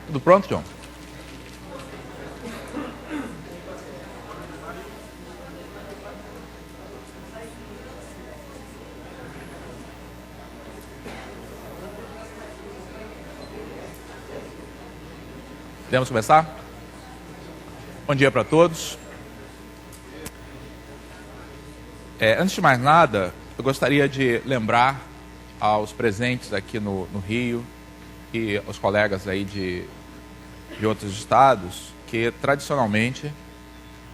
Tudo pronto, John? Podemos começar? Bom dia para todos. Antes de mais nada, eu gostaria de lembrar aos presentes aqui no Rio e aos colegas aí de outros estados que, tradicionalmente,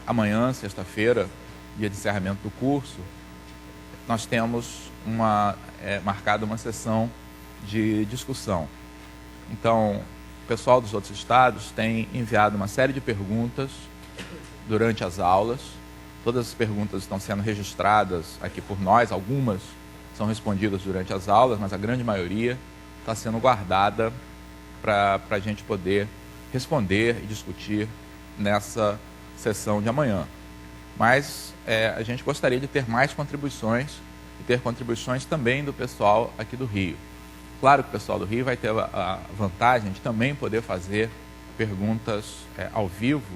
amanhã, sexta-feira, dia de encerramento do curso, nós temos marcada uma sessão de discussão. Então, o pessoal dos outros estados tem enviado uma série de perguntas durante as aulas. Todas as perguntas estão sendo registradas aqui por nós, algumas são respondidas durante as aulas, mas a grande maioria está sendo guardada para a gente poder responder e discutir nessa sessão de amanhã. Mas a gente gostaria de ter mais contribuições e ter contribuições também do pessoal aqui do Rio. Claro que o pessoal do Rio vai ter a vantagem de também poder fazer perguntas ao vivo,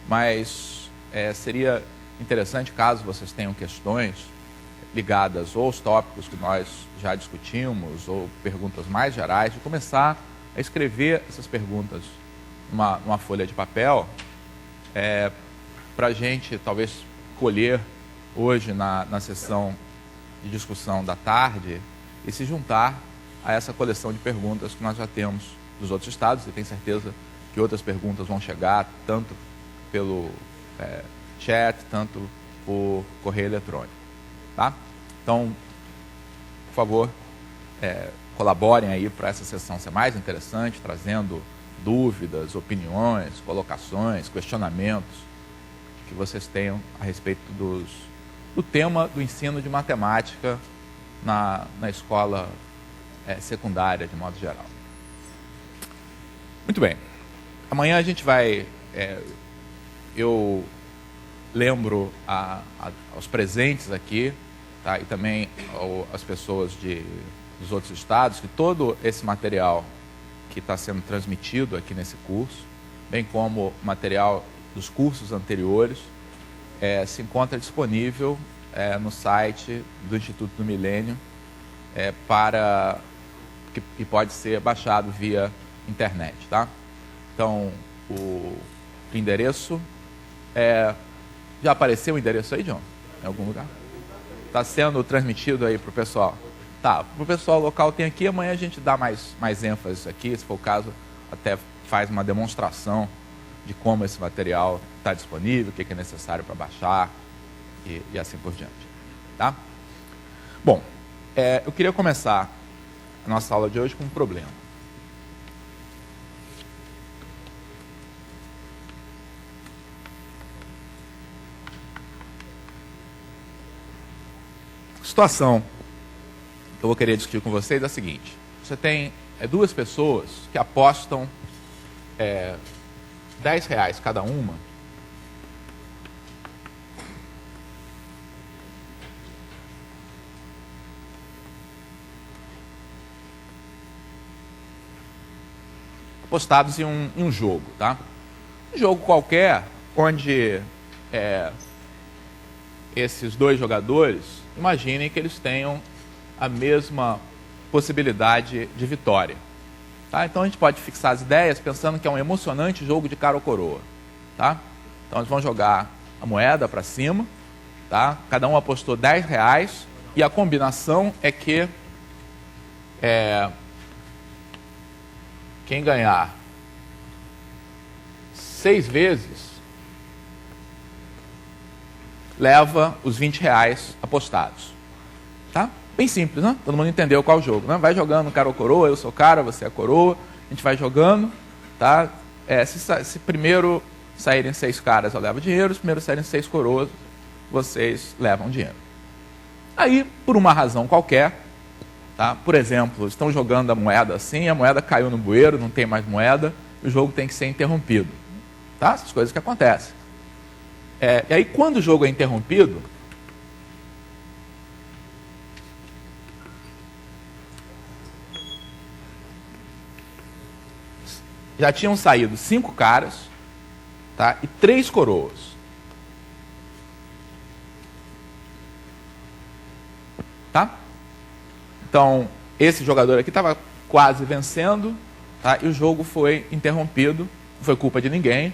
mas seria interessante, caso vocês tenham questões ligadas ou aos tópicos que nós já discutimos, ou perguntas mais gerais, de começar a escrever essas perguntas numa folha de papel, para a gente talvez colher hoje na sessão de discussão da tarde e se juntar a essa coleção de perguntas que nós já temos dos outros estados, e tenho certeza que outras perguntas vão chegar, tanto pelo chat, tanto por correio eletrônico. Tá? Então, por favor, colaborem aí para essa sessão ser mais interessante, trazendo dúvidas, opiniões, colocações, questionamentos que vocês tenham a respeito do tema do ensino de matemática na escola secundária, de modo geral. Muito bem. Amanhã a gente vai... eu lembro aos presentes aqui, tá, e também às pessoas dos outros estados, que todo esse material que está sendo transmitido aqui nesse curso, bem como material dos cursos anteriores, se encontra disponível no site do Instituto do Milênio, que pode ser baixado via internet. Tá? Então, o endereço já apareceu o endereço aí, John? Em algum lugar? Está sendo transmitido aí para o pessoal? Tá, para o pessoal local tem aqui, amanhã a gente dá mais ênfase aqui, se for o caso, até faz uma demonstração de como esse material está disponível, o que é necessário para baixar e assim por diante. Tá? Bom, eu queria começar a nossa aula de hoje com um problema. A situação que eu vou querer discutir com vocês é a seguinte: você tem duas pessoas que apostam R$10 cada uma apostados em um jogo, tá? Um jogo qualquer, onde esses dois jogadores, imaginem que eles tenham a mesma possibilidade de vitória. Tá? Então a gente pode fixar as ideias pensando que é um emocionante jogo de cara ou coroa. Tá? Então eles vão jogar a moeda para cima, tá? Cada um apostou R$10 e a combinação é que quem ganhar 6 vezes leva os R$20 apostados. Tá? Bem simples, né? Todo mundo entendeu qual é o jogo, né? Vai jogando cara ou coroa, eu sou cara, você é coroa, a gente vai jogando, tá? Se primeiro saírem 6 caras, eu levo dinheiro, se primeiro saírem 6 coroas, vocês levam dinheiro. Aí, por uma razão qualquer, tá? Por exemplo, estão jogando a moeda assim, a moeda caiu no bueiro, não tem mais moeda, o jogo tem que ser interrompido. Tá? Essas coisas que acontecem. E aí, quando o jogo é interrompido, já tinham saído 5 caras, tá? E 3 coroas. Tá? Então, esse jogador aqui estava quase vencendo, tá? E o jogo foi interrompido, não foi culpa de ninguém,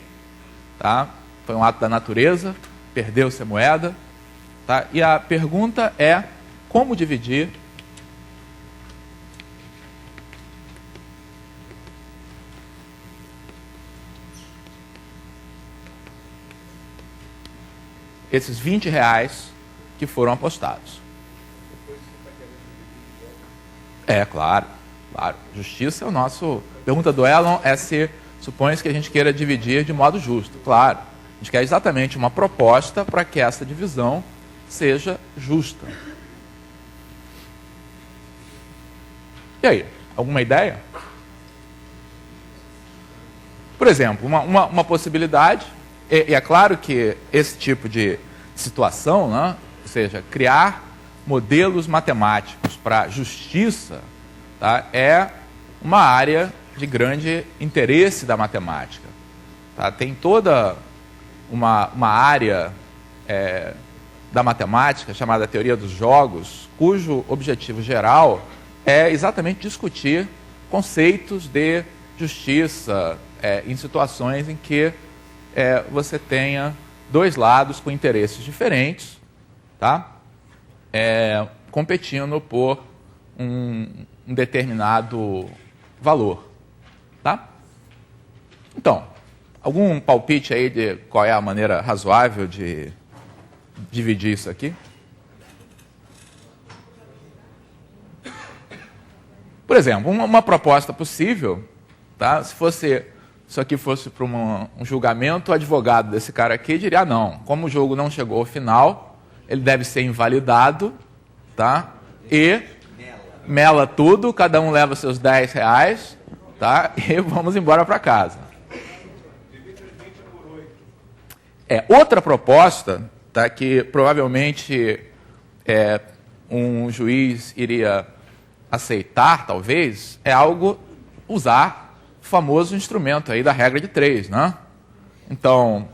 tá? Foi um ato da natureza, perdeu-se a moeda, tá? E a pergunta é como dividir esses R$20 que foram apostados. Claro. Justiça é o nosso... Pergunta do Elon é se supõe que a gente queira dividir de modo justo. Claro. A gente quer exatamente uma proposta para que essa divisão seja justa. E aí? Alguma ideia? Por exemplo, uma possibilidade, e é claro que esse tipo de situação, né, ou seja, criar modelos matemáticos para justiça, tá, é uma área de grande interesse da matemática. Tá? Tem toda uma área da matemática chamada teoria dos jogos, cujo objetivo geral é exatamente discutir conceitos de justiça em situações em que você tenha dois lados com interesses diferentes, tá? Competindo por um determinado valor. Tá? Então, algum palpite aí de qual é a maneira razoável de dividir isso aqui? Por exemplo, uma proposta possível, tá? Se isso aqui fosse para um julgamento, o advogado desse cara aqui diria, não, como o jogo não chegou ao final, ele deve ser invalidado, tá? E mela tudo, cada um leva seus R$10, tá? E vamos embora para casa. Outra proposta, tá, que provavelmente um juiz iria aceitar, talvez, é usar o famoso instrumento aí da regra de 3, né? Então,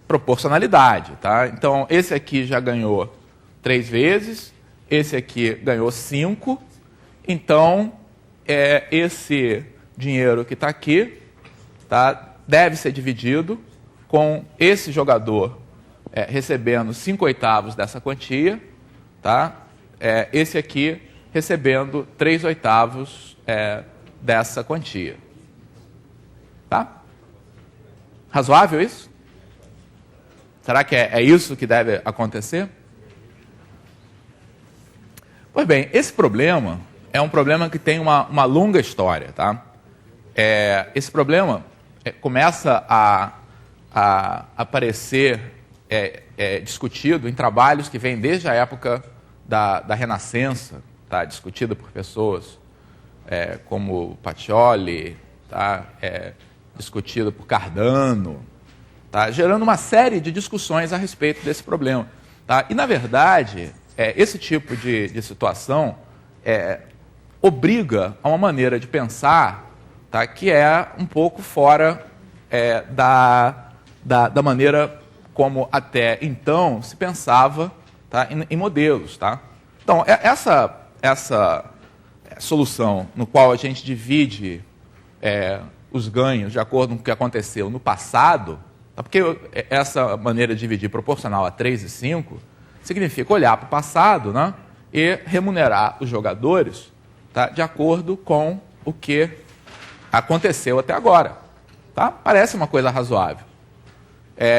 proporcionalidade, tá? Então, esse aqui já ganhou 3 vezes, esse aqui ganhou 5, então, esse dinheiro que está aqui, tá, deve ser dividido com esse jogador recebendo 5/8 dessa quantia, tá? Esse aqui recebendo 3/8 dessa quantia. Tá? Razoável isso? Será que é isso que deve acontecer? Pois bem, esse problema é um problema que tem uma longa história. Tá? Esse problema começa a aparecer discutido em trabalhos que vêm desde a época da Renascença, tá? Discutido por pessoas como Pacioli, tá? Discutido por Cardano, tá? Gerando uma série de discussões a respeito desse problema. Tá? E, na verdade, esse tipo de situação obriga a uma maneira de pensar, tá? Que é um pouco fora da maneira como até então se pensava, tá? em modelos. Tá? Então, essa solução no qual a gente divide os ganhos de acordo com o que aconteceu no passado, tá? Porque essa maneira de dividir proporcional a 3 e 5 significa olhar para o passado, né? E remunerar os jogadores, tá? De acordo com o que aconteceu até agora. Tá? Parece uma coisa razoável.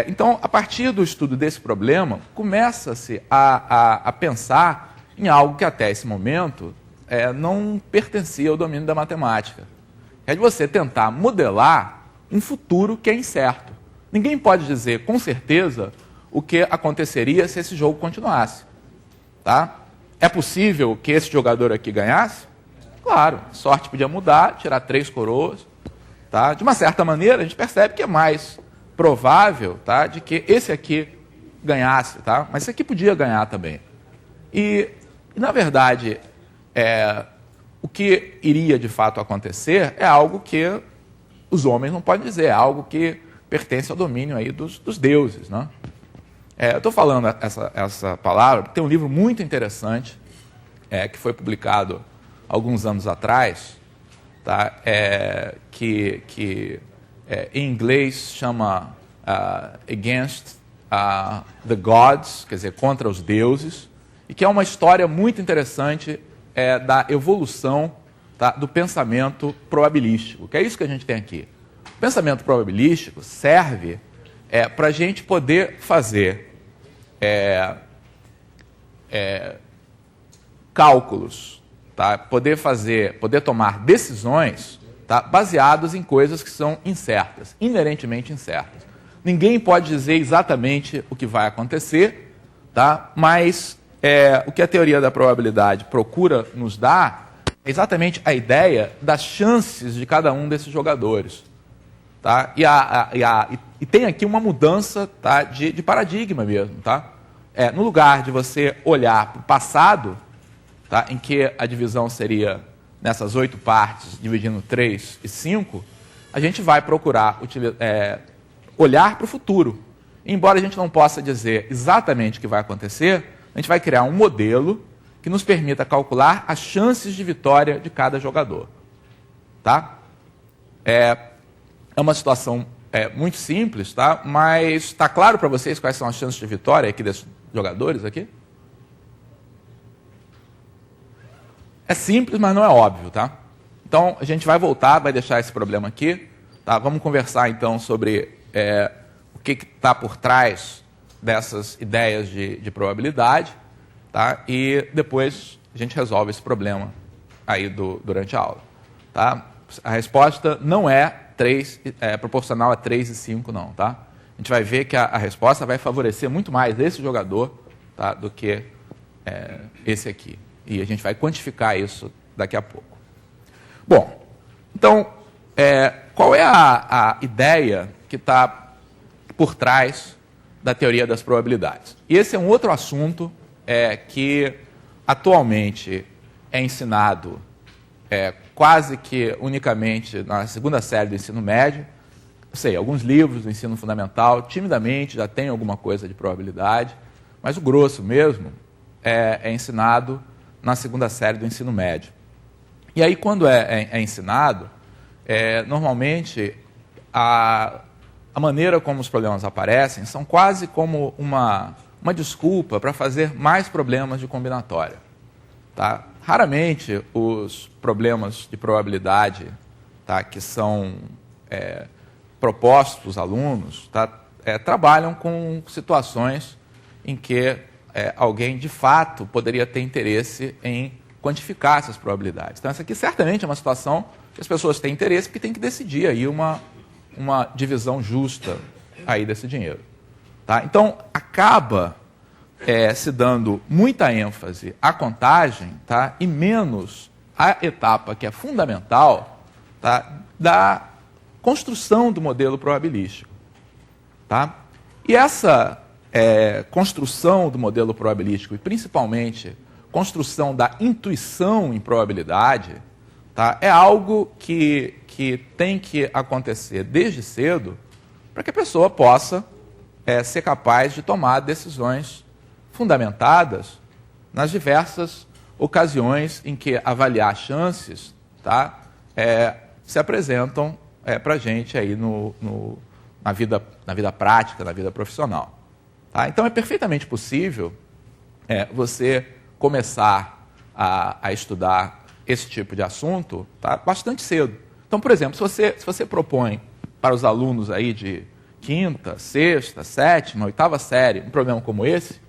Então, a partir do estudo desse problema, começa-se a pensar em algo que até esse momento não pertencia ao domínio da matemática. É de você tentar modelar um futuro que é incerto. Ninguém pode dizer com certeza o que aconteceria se esse jogo continuasse. Tá? É possível que esse jogador aqui ganhasse? Claro, a sorte podia mudar, tirar 3 coroas. Tá? De uma certa maneira, a gente percebe que é mais provável, tá, de que esse aqui ganhasse, tá? Mas esse aqui podia ganhar também. E na verdade, o que iria de fato acontecer é algo que os homens não podem dizer, é algo que pertence ao domínio aí dos deuses, né? Eu estou falando essa palavra, tem um livro muito interessante, que foi publicado alguns anos atrás, tá? Que em inglês chama Against the Gods, quer dizer, contra os deuses, e que é uma história muito interessante da evolução, tá, do pensamento probabilístico, que é isso que a gente tem aqui. O pensamento probabilístico serve para a gente poder fazer cálculos, tá? Poder tomar decisões, tá? Baseados em coisas que são incertas, inerentemente incertas. Ninguém pode dizer exatamente o que vai acontecer, tá? Mas o que a teoria da probabilidade procura nos dar é exatamente a ideia das chances de cada um desses jogadores. Tá? E tem aqui uma mudança, tá, de paradigma mesmo. Tá? No lugar de você olhar para o passado, tá, em que a divisão seria nessas 8 partes, dividindo 3 e 5, a gente vai procurar olhar para o futuro. Embora a gente não possa dizer exatamente o que vai acontecer, a gente vai criar um modelo que nos permita calcular as chances de vitória de cada jogador. Tá? É uma situação muito simples, tá? Mas está claro para vocês quais são as chances de vitória aqui desses jogadores aqui? É simples, mas não é óbvio, tá? Então, a gente vai voltar, vai deixar esse problema aqui, tá? Vamos conversar, então, sobre o que está por trás dessas ideias de probabilidade, tá? E depois a gente resolve esse problema aí durante a aula, tá? A resposta não é proporcional a 3 e 5, não, tá? A gente vai ver que a resposta vai favorecer muito mais esse jogador, tá, do que esse aqui. E a gente vai quantificar isso daqui a pouco. Bom, então, qual é a ideia que está por trás da teoria das probabilidades? E esse é um outro assunto que atualmente é ensinado quase que unicamente na segunda série do ensino médio. Sei, alguns livros do ensino fundamental, timidamente já tem alguma coisa de probabilidade, mas o grosso mesmo é ensinado na segunda série do ensino médio. E aí, quando é ensinado, normalmente a maneira como os problemas aparecem são quase como uma desculpa para fazer mais problemas de combinatória. Tá? Raramente os problemas de probabilidade, tá, que são propostos para os alunos, tá, trabalham com situações em que alguém, de fato, poderia ter interesse em quantificar essas probabilidades. Então, essa aqui certamente é uma situação que as pessoas têm interesse porque tem que decidir aí uma divisão justa aí desse dinheiro. Tá? Então, acaba se dando muita ênfase à contagem, tá, e menos à etapa que é fundamental, tá, da construção do modelo probabilístico. Tá? E essa construção do modelo probabilístico, e principalmente construção da intuição em probabilidade, tá, é algo que tem que acontecer desde cedo para que a pessoa possa ser capaz de tomar decisões fundamentadas nas diversas ocasiões em que avaliar chances, tá, se apresentam para a gente aí na vida prática, na vida profissional. Tá? Então, é perfeitamente possível você começar a estudar esse tipo de assunto, tá, bastante cedo. Então, por exemplo, se você propõe para os alunos aí de quinta, sexta, sétima, oitava série um problema como esse,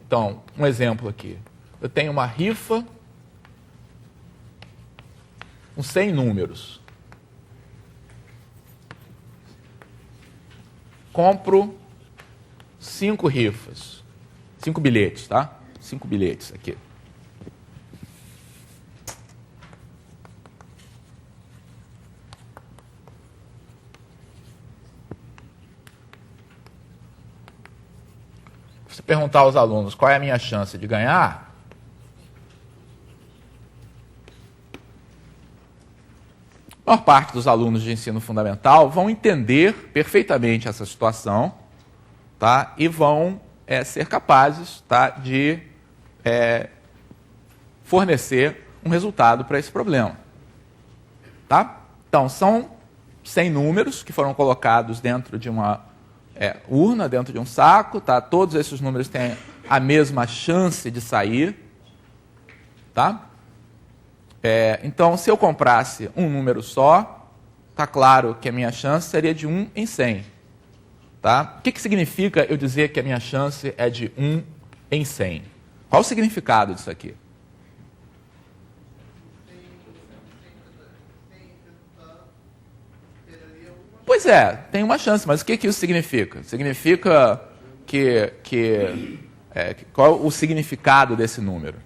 então, um exemplo aqui. Eu tenho uma rifa com 100 números. Compro 5 rifas. 5 bilhetes, tá? 5 bilhetes aqui. Se perguntar aos alunos qual é a minha chance de ganhar, A maior parte dos alunos de ensino fundamental vão entender perfeitamente essa situação, tá? E vão ser capazes, tá, de fornecer um resultado para esse problema. Tá? Então, são 100 números que foram colocados dentro de uma urna, dentro de um saco. Tá? Todos esses números têm a mesma chance de sair. Tá? Então, se eu comprasse um número só, está claro que a minha chance seria de 1 em 100. Tá? O que significa eu dizer que a minha chance é de 1 em 100? Qual o significado disso aqui? Pois é, tem uma chance, mas o que isso significa? Significa qual o significado desse número?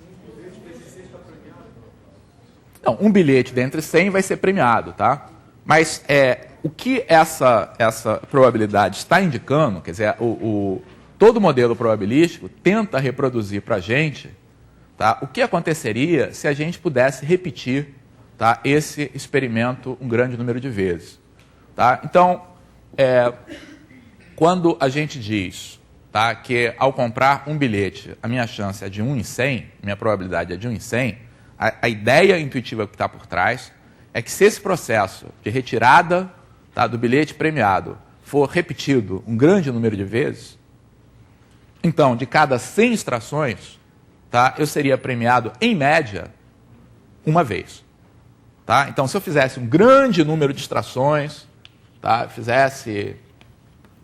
Não, um bilhete dentre 100 vai ser premiado, tá? Mas o que essa probabilidade está indicando, quer dizer, todo modelo probabilístico tenta reproduzir para a gente, tá, o que aconteceria se a gente pudesse repetir, tá, esse experimento um grande número de vezes. Tá? Então, quando a gente diz, tá, que ao comprar um bilhete a minha chance é de 1 em 100, minha probabilidade é de 1 em 100, a ideia intuitiva que está por trás é que se esse processo de retirada, tá, do bilhete premiado for repetido um grande número de vezes, então, de cada 100 extrações, tá, eu seria premiado, em média, uma vez. Tá? Então, se eu fizesse um grande número de extrações, tá, fizesse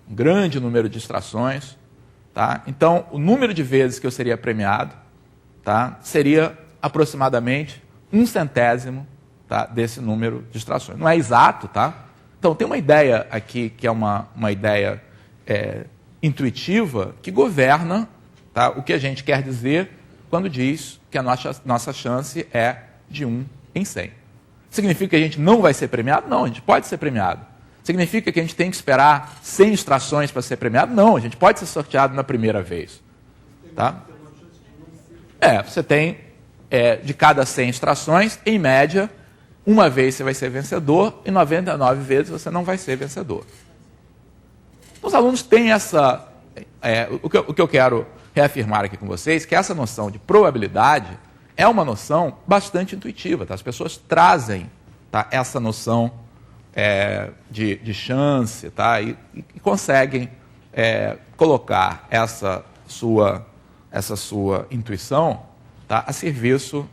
um grande número de extrações, tá, então o número de vezes que eu seria premiado, tá, seria aproximadamente 1/100, tá, desse número de extrações. Não é exato, tá? Então tem uma ideia aqui que é uma ideia intuitiva que governa, tá, o que a gente quer dizer quando diz que a nossa chance é de 1 em 100. Significa que a gente não vai ser premiado? Não, a gente pode ser premiado. Significa que a gente tem que esperar 100 extrações para ser premiado? Não, a gente pode ser sorteado na primeira vez. Tá? Você tem, de cada 100 extrações, em média, uma vez você vai ser vencedor e 99 vezes você não vai ser vencedor. Os alunos têm essa... o que eu quero reafirmar aqui com vocês, que essa noção de probabilidade é uma noção bastante intuitiva. Tá? As pessoas trazem, tá, essa noção de chance, tá? E conseguem colocar essa sua intuição, tá, a serviço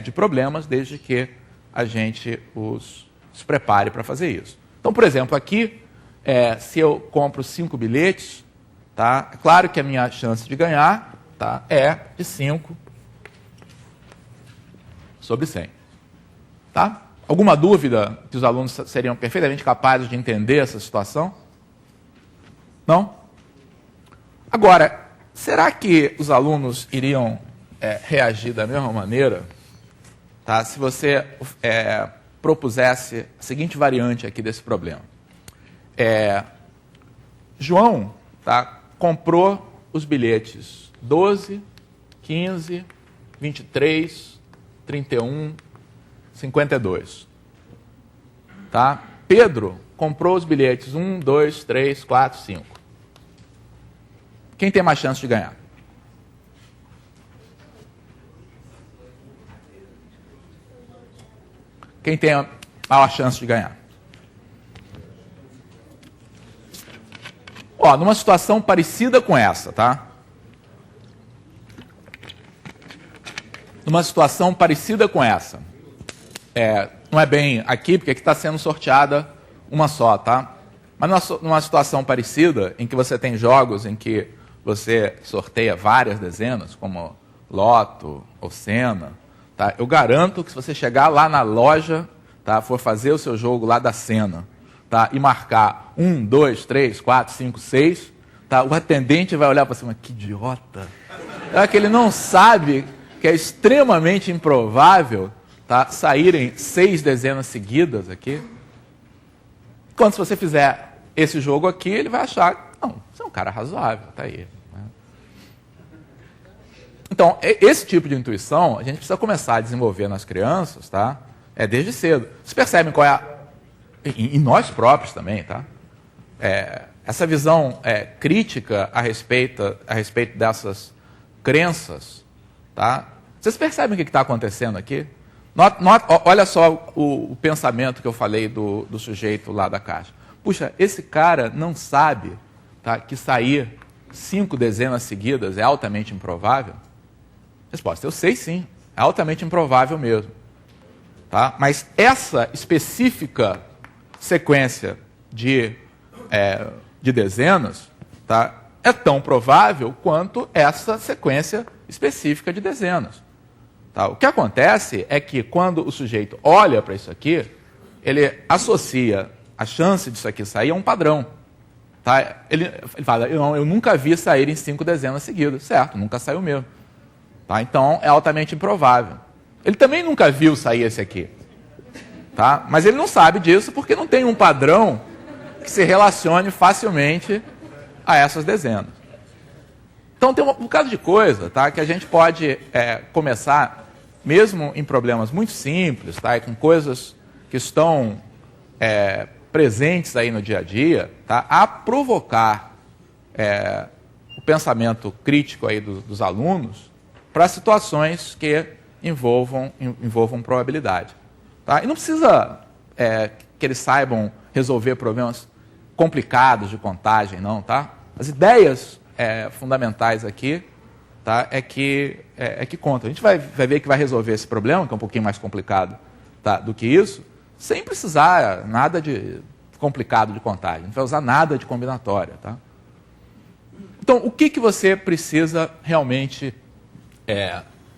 de problemas, desde que a gente os prepare para fazer isso. Então, por exemplo, aqui, se eu compro 5 bilhetes, tá, é claro que a minha chance de ganhar, tá, é de 5 sobre 100. Tá? Alguma dúvida que os alunos seriam perfeitamente capazes de entender essa situação? Não? Agora, será que os alunos iriam reagir da mesma maneira, tá, se você propusesse a seguinte variante aqui desse problema? João, tá, comprou os bilhetes 12, 15, 23, 31, 52. Tá? Pedro comprou os bilhetes 1, 2, 3, 4, 5. Quem tem mais chance de ganhar? Quem tem a maior chance de ganhar? Ó, numa situação parecida com essa, tá? Numa situação parecida com essa. Não é bem aqui, porque aqui está sendo sorteada uma só, tá? Mas numa situação parecida, em que você tem jogos em que você sorteia várias dezenas, como Loto ou Sena, tá? Eu garanto que se você chegar lá na loja, tá, for fazer o seu jogo lá da Sena, tá, e marcar 1, 2, 3, 4, 5, 6, tá, o atendente vai olhar para cima, que idiota. É que ele não sabe que é extremamente improvável, tá, saírem 6 dezenas seguidas aqui. Quando se você fizer esse jogo aqui, ele vai achar, não, você é um cara razoável, tá aí. Né? Então, esse tipo de intuição, a gente precisa começar a desenvolver nas crianças, tá? Desde cedo. Vocês percebem qual é em nós próprios também, tá? Essa visão crítica a respeito dessas crenças, tá? Vocês percebem o que está acontecendo aqui? Olha só o pensamento que eu falei do sujeito lá da caixa. Puxa, esse cara não sabe, tá, que sair 5 dezenas seguidas é altamente improvável? Resposta: eu sei sim, é altamente improvável mesmo. Tá? Mas essa específica sequência de dezenas, tá, é tão provável quanto essa sequência específica de dezenas. Tá? O que acontece é que quando o sujeito olha para isso aqui, ele associa a chance disso aqui sair a um padrão. Tá? Ele fala: eu nunca vi sair em 5 dezenas seguidas. Certo, nunca saiu mesmo. Tá? Então é altamente improvável. Ele também nunca viu sair esse aqui. Tá? Mas ele não sabe disso porque não tem um padrão que se relacione facilmente a essas dezenas. Então tem um bocado de coisa, tá, que a gente pode começar, mesmo em problemas muito simples, tá, e com coisas que estão presentes aí no dia a dia, tá, a provocar o pensamento crítico aí dos alunos para situações que envolvam probabilidade. Tá? E não precisa que eles saibam resolver problemas complicados de contagem, não. Tá? As ideias fundamentais aqui, tá, é que contam. A gente vai ver que vai resolver esse problema, que é um pouquinho mais complicado, tá, do que isso, sem precisar nada de complicado de contagem. Não vai usar nada de combinatória. Tá? Então, o que você precisa realmente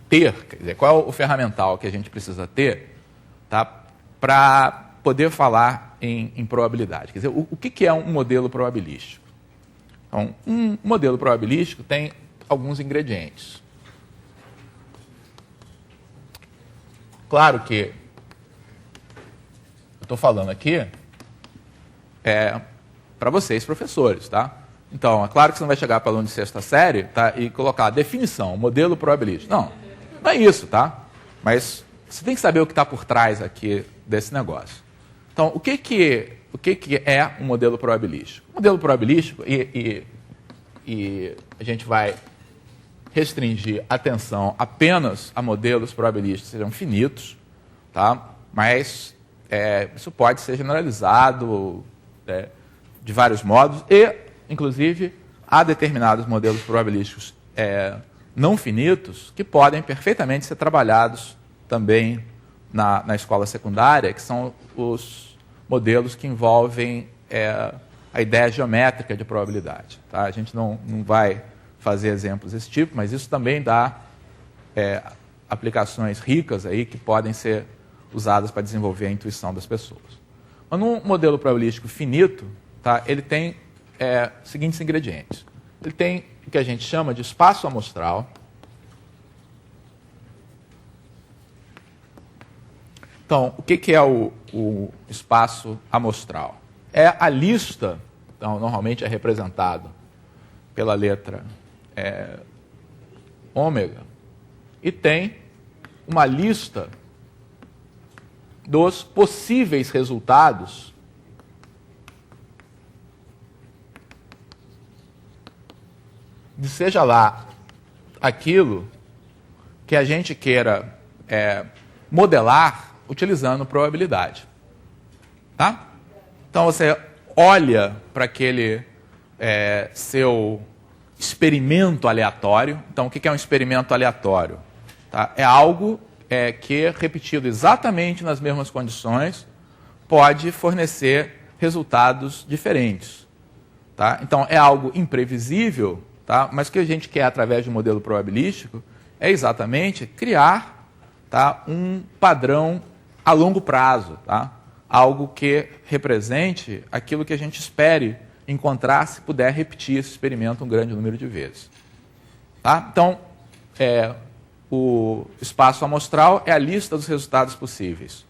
ter? Quer dizer, qual é o ferramental que a gente precisa ter, tá, para poder falar em probabilidade? Quer dizer, o que é um modelo probabilístico? Então, um modelo probabilístico tem alguns ingredientes. Claro que eu estou falando aqui para vocês, professores, tá? Então, é claro que você não vai chegar para aluno de 6ª série, tá, e colocar a definição, modelo probabilístico. Não é isso, tá? Mas você tem que saber o que está por trás aqui desse negócio. Então, o que é um modelo probabilístico? O modelo probabilístico, e a gente vai restringir a atenção apenas a modelos probabilísticos que sejam finitos, tá? Mas isso pode ser generalizado de vários modos e, inclusive, há determinados modelos probabilísticos não finitos que podem perfeitamente ser trabalhados também na escola secundária, que são os modelos que envolvem a ideia geométrica de probabilidade. Tá? A gente não vai fazer exemplos desse tipo, mas isso também dá aplicações ricas aí que podem ser usadas para desenvolver a intuição das pessoas. Mas num modelo probabilístico finito, tá, ele tem os seguintes ingredientes. Ele tem o que a gente chama de espaço amostral. Então, o que é o espaço amostral? É a lista, então, normalmente é representado pela letra ômega, e tem uma lista dos possíveis resultados de seja lá aquilo que a gente queira modelar utilizando probabilidade. Tá? Então você olha para aquele seu experimento aleatório. Então o que é um experimento aleatório? Tá? É algo que, repetido exatamente nas mesmas condições, pode fornecer resultados diferentes. Tá? Então é algo imprevisível, tá? Mas o que a gente quer através de um modelo probabilístico é exatamente criar, tá, um padrão a longo prazo, tá? Algo que represente aquilo que a gente espere encontrar se puder repetir esse experimento um grande número de vezes. Tá? Então, o espaço amostral é a lista dos resultados possíveis.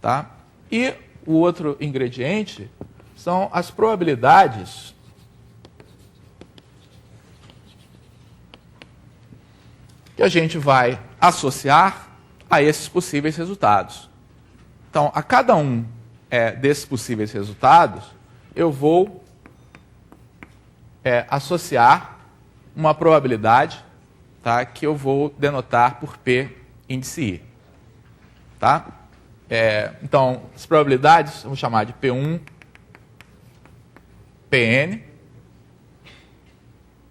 Tá? E o outro ingrediente são as probabilidades que a gente vai associar a esses possíveis resultados. Então, a cada um desses possíveis resultados, eu vou associar uma probabilidade, tá, que eu vou denotar por P índice I. Tá? Então, as probabilidades, vamos chamar de P1, Pn.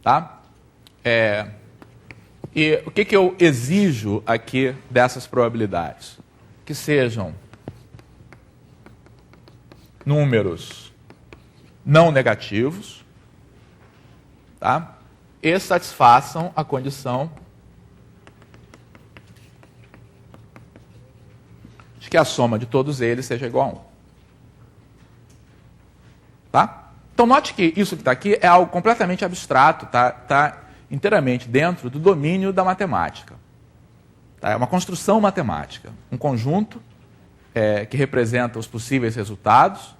Tá? E o que eu exijo aqui dessas probabilidades? Que sejam números não negativos, tá? E satisfaçam a condição de que a soma de todos eles seja igual a 1. Tá? Então, note que isso que está aqui é algo completamente abstrato, tá inteiramente dentro do domínio da matemática. Tá? É uma construção matemática, um conjunto que representa os possíveis resultados,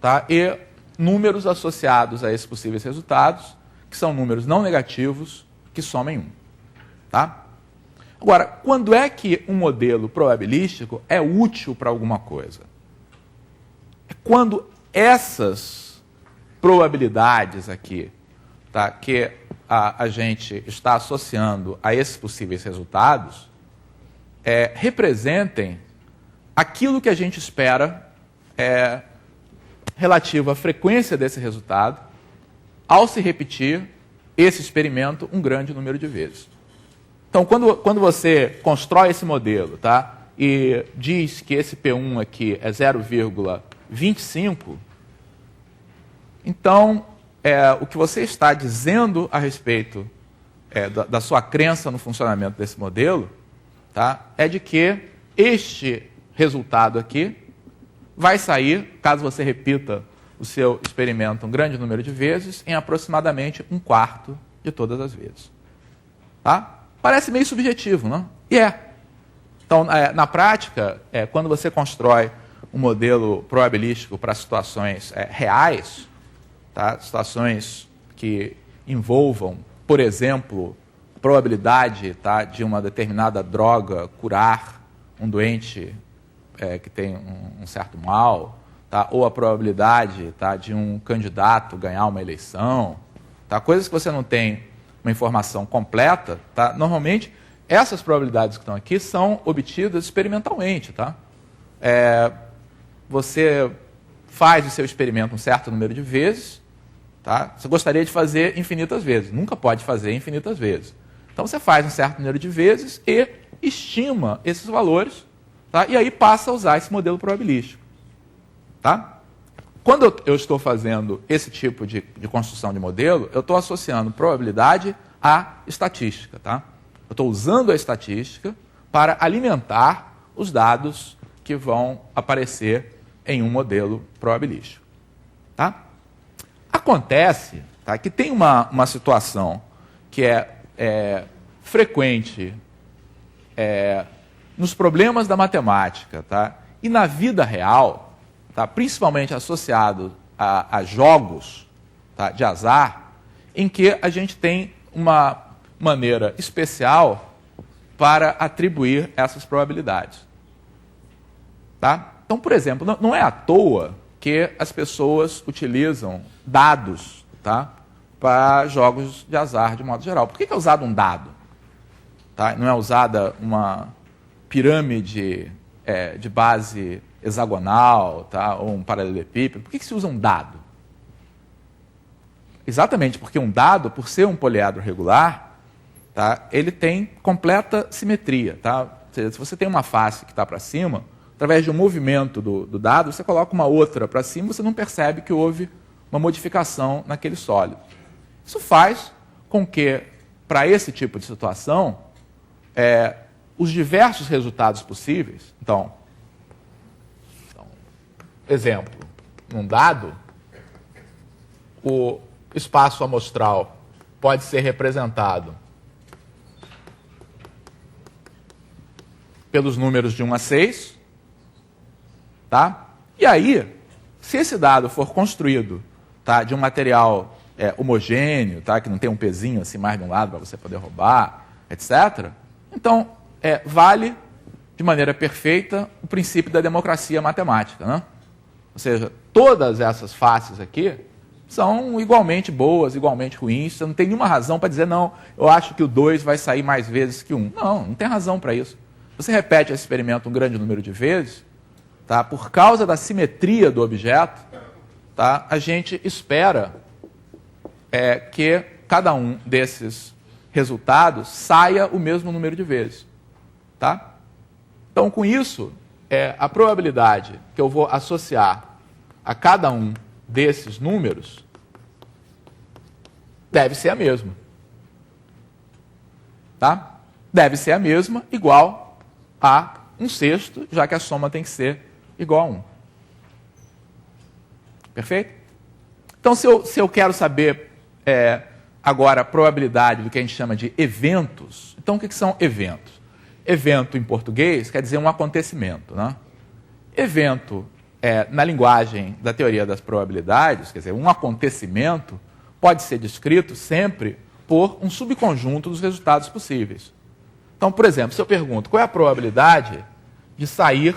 tá? E números associados a esses possíveis resultados, que são números não negativos, que somem 1. Tá? Agora, quando é que um modelo probabilístico é útil para alguma coisa? É quando essas probabilidades aqui, tá, que a gente está associando a esses possíveis resultados, representem aquilo que a gente espera relativo à frequência desse resultado ao se repetir esse experimento um grande número de vezes. Então, quando você constrói esse modelo, tá, e diz que esse P1 aqui é 0,25, então, o que você está dizendo a respeito da sua crença no funcionamento desse modelo, tá, é de que este resultado aqui vai sair, caso você repita o seu experimento um grande número de vezes, em aproximadamente 1/4 de todas as vezes. Tá? Parece meio subjetivo, não? E é. Então, na prática, quando você constrói um modelo probabilístico para situações reais, tá? Situações que envolvam, por exemplo, probabilidade, tá, de uma determinada droga curar um doente que tem um certo mal, tá, ou a probabilidade, tá, de um candidato ganhar uma eleição, tá, coisas que você não tem uma informação completa, tá, normalmente essas probabilidades que estão aqui são obtidas experimentalmente. Tá? Você faz o seu experimento um certo número de vezes, tá? Você gostaria de fazer infinitas vezes, nunca pode fazer infinitas vezes. Então você faz um certo número de vezes e estima esses valores, tá? E aí passa a usar esse modelo probabilístico. Tá? Quando eu estou fazendo esse tipo de construção de modelo, eu estou associando probabilidade à estatística. Tá? Eu estou usando a estatística para alimentar os dados que vão aparecer em um modelo probabilístico. Tá? Acontece, tá, que tem uma situação que é frequente nos problemas da matemática, tá, e na vida real, tá, principalmente associado a jogos, tá, de azar, em que a gente tem uma maneira especial para atribuir essas probabilidades. Tá? Então, por exemplo, não é à toa que as pessoas utilizam dados, tá, para jogos de azar de modo geral. Por que é usado um dado? Tá? Não é usada uma pirâmide de base hexagonal, tá, ou um paralelepípedo? Por que se usa um dado? Exatamente porque um dado, por ser um poliedro regular, tá, ele tem completa simetria. Tá? Ou seja, se você tem uma face que está para cima, através de um movimento do dado, você coloca uma outra para cima, você não percebe que houve uma modificação naquele sólido. Isso faz com que, para esse tipo de situação, os diversos resultados possíveis... Então, exemplo, num dado, o espaço amostral pode ser representado pelos números de 1 a 6, tá? E aí, se esse dado for construído, tá, de um material homogêneo, tá, que não tem um pezinho assim mais de um lado para você poder roubar, etc., então vale de maneira perfeita o princípio da democracia matemática. Né? Ou seja, todas essas faces aqui são igualmente boas, igualmente ruins. Você não tem nenhuma razão para dizer, não, eu acho que o 2 vai sair mais vezes que 1. Não tem razão para isso. Você repete esse experimento um grande número de vezes, tá? Por causa da simetria do objeto, tá? A gente espera que cada um desses resultados saia o mesmo número de vezes. Tá? Então, com isso, a probabilidade que eu vou associar a cada um desses números deve ser a mesma. Tá? Deve ser a mesma, igual a 1/6, já que a soma tem que ser igual a 1. Perfeito? Então, se eu quero saber agora a probabilidade do que a gente chama de eventos, então o que são eventos? Evento, em português, quer dizer um acontecimento. Né? Evento, na linguagem da teoria das probabilidades, quer dizer, um acontecimento, pode ser descrito sempre por um subconjunto dos resultados possíveis. Então, por exemplo, se eu pergunto qual é a probabilidade de sair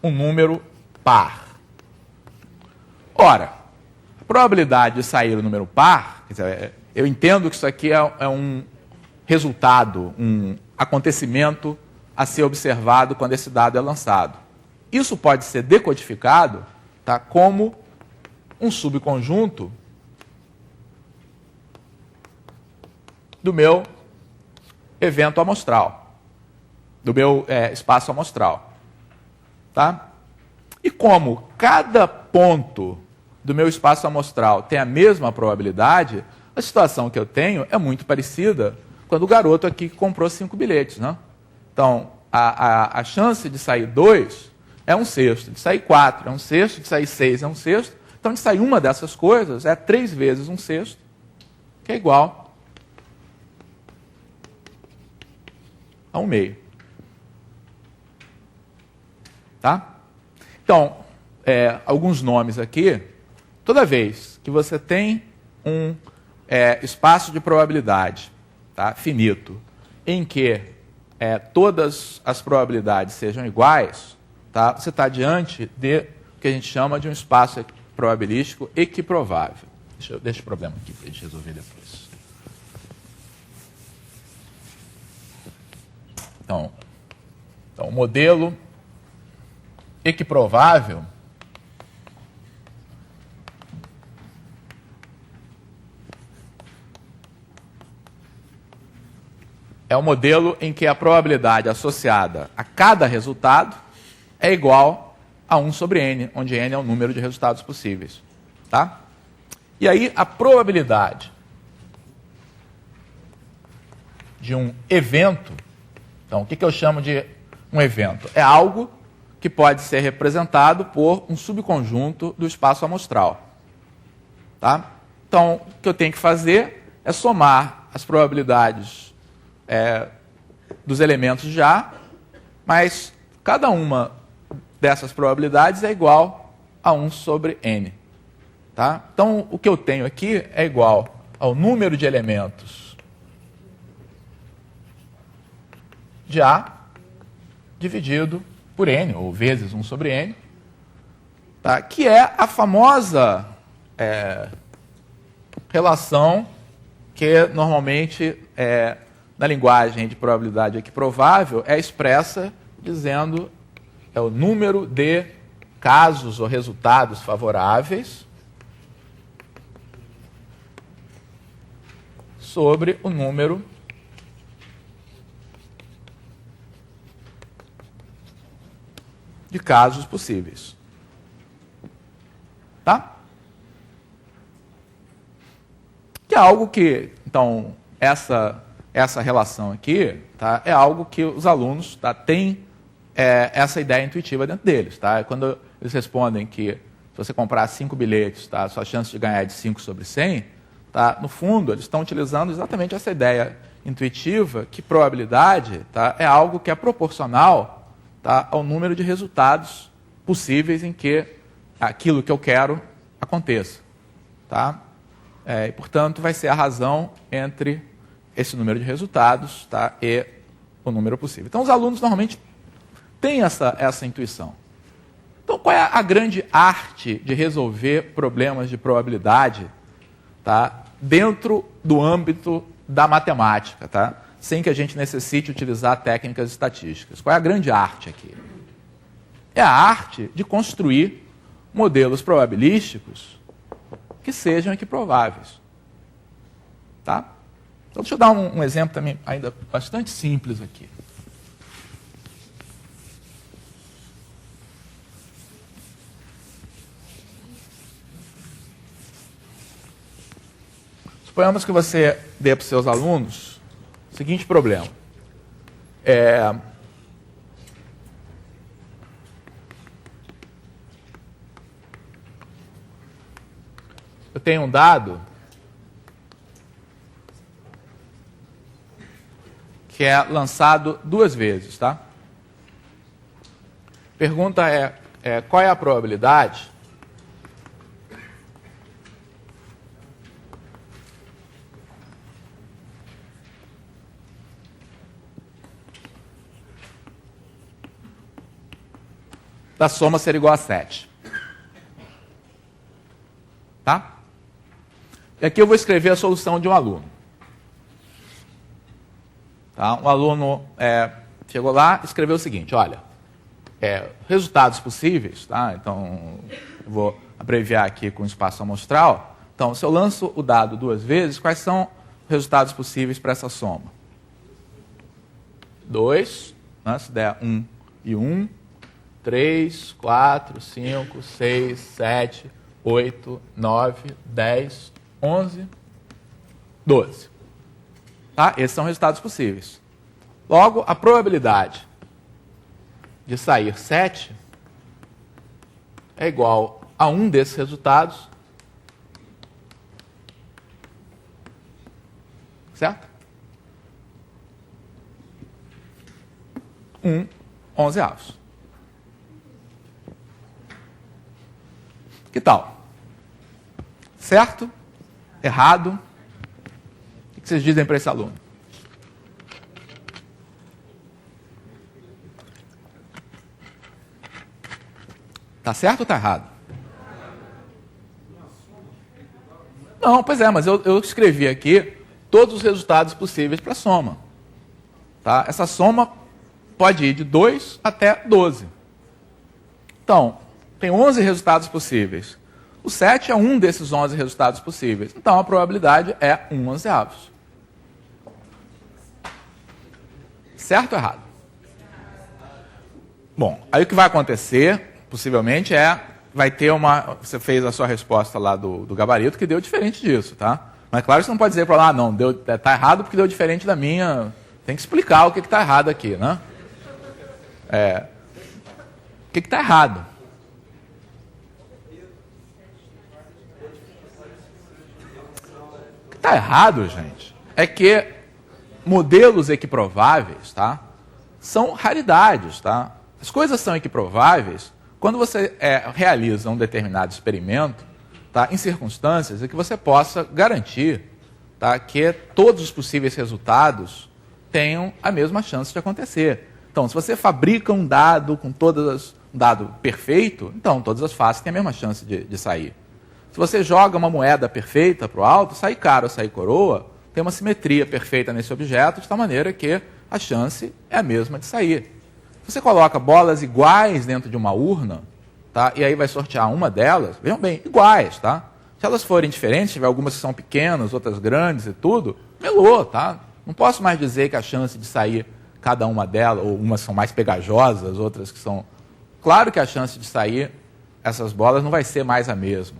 um número par. Ora, a probabilidade de sair um número par, quer dizer, eu entendo que isso aqui é um resultado, um acontecimento a ser observado quando esse dado é lançado. Isso pode ser decodificado, tá, como um subconjunto do meu evento amostral, do meu espaço amostral. Tá? E como cada ponto do meu espaço amostral tem a mesma probabilidade, a situação que eu tenho é muito parecida quando o garoto aqui comprou 5 bilhetes. Né? Então, a chance de sair 2 é 1/6, de sair 4 é 1/6, de sair 6 é 1/6. Então, de sair uma dessas coisas é 3 vezes 1/6, que é igual a 1/2. Tá? Então, alguns nomes aqui. Toda vez que você tem um espaço de probabilidade, tá, finito, em que todas as probabilidades sejam iguais, tá, você está diante de o que a gente chama de um espaço probabilístico equiprovável. Deixa o problema aqui para a gente resolver depois. Então, o modelo equiprovável é um modelo em que a probabilidade associada a cada resultado é igual a 1/n, onde n é o número de resultados possíveis. Tá? E aí, a probabilidade de um evento, então, o que eu chamo de um evento? É algo que pode ser representado por um subconjunto do espaço amostral. Tá? Então, o que eu tenho que fazer é somar as probabilidades dos elementos de A, mas cada uma dessas probabilidades é igual a 1/n. Tá? Então, o que eu tenho aqui é igual ao número de elementos de A dividido por n, ou vezes 1/n, tá? Que é a famosa relação que normalmente, na linguagem de probabilidade equiprovável, é expressa dizendo o número de casos ou resultados favoráveis sobre o número de casos possíveis. Tá? Que é algo que, então, essa relação aqui, tá, é algo que os alunos, tá, têm essa ideia intuitiva dentro deles. Tá? Quando eles respondem que se você comprar 5 bilhetes, tá, a sua chance de ganhar é de 5/100, tá, no fundo, eles estão utilizando exatamente essa ideia intuitiva que probabilidade, tá, é algo que é proporcional, tá, ao número de resultados possíveis em que aquilo que eu quero aconteça. Tá? E, portanto, vai ser a razão entre esse número de resultados, tá, e o número possível. Então, os alunos normalmente têm essa intuição. Então, qual é a grande arte de resolver problemas de probabilidade, tá, dentro do âmbito da matemática, tá, sem que a gente necessite utilizar técnicas estatísticas? Qual é a grande arte aqui? É a arte de construir modelos probabilísticos que sejam equiprováveis. Tá? Então, deixa eu dar um exemplo também ainda bastante simples aqui. Suponhamos que você dê para os seus alunos o seguinte problema. Eu tenho um dado que é lançado 2 vezes, tá? Pergunta qual é a probabilidade da soma ser igual a 7. Tá? E aqui eu vou escrever a solução de um aluno. Tá? Um aluno chegou lá e escreveu o seguinte, olha, resultados possíveis, tá? Então, eu vou abreviar aqui com espaço amostral. Então, se eu lanço o dado 2 vezes, quais são os resultados possíveis para essa soma? 2, né? Se der 1 e 1, 3, 4, 5, 6, 7, 8, 9, 10, 11, 12. Tá? Esses são resultados possíveis. Logo, a probabilidade de sair 7 é igual a um desses resultados, certo? 1/11. Que tal? Certo? Errado? O que vocês dizem para esse aluno? Tá certo ou está errado? Não, pois é, mas eu escrevi aqui todos os resultados possíveis para a soma. Tá? Essa soma pode ir de 2 até 12. Então, tem 11 resultados possíveis. O 7 é um desses 11 resultados possíveis. Então, a probabilidade é 1/11. Certo ou errado? Bom, aí o que vai acontecer, possivelmente, vai ter uma... Você fez a sua resposta lá do gabarito que deu diferente disso, tá? Mas claro, você não pode dizer para lá, não, tá errado porque deu diferente da minha. Tem que explicar o que está errado aqui, né? O que está errado? O que está errado, gente, é que modelos equiprováveis, tá, são raridades, tá? As coisas são equiprováveis quando você realiza um determinado experimento, tá, em circunstâncias em que você possa garantir, tá, que todos os possíveis resultados tenham a mesma chance de acontecer. Então, se você fabrica um dado com um dado perfeito, então todas as faces têm a mesma chance de sair. Se você joga uma moeda perfeita para o alto, sair cara ou sair coroa, tem uma simetria perfeita nesse objeto, de tal maneira que a chance é a mesma de sair. Se você coloca bolas iguais dentro de uma urna, tá, e aí vai sortear uma delas, vejam bem, iguais, tá? Se elas forem diferentes, tiver algumas que são pequenas, outras grandes e tudo, melou, tá? Não posso mais dizer que a chance de sair cada uma delas, ou umas são mais pegajosas, outras que são... Claro que a chance de sair essas bolas não vai ser mais a mesma.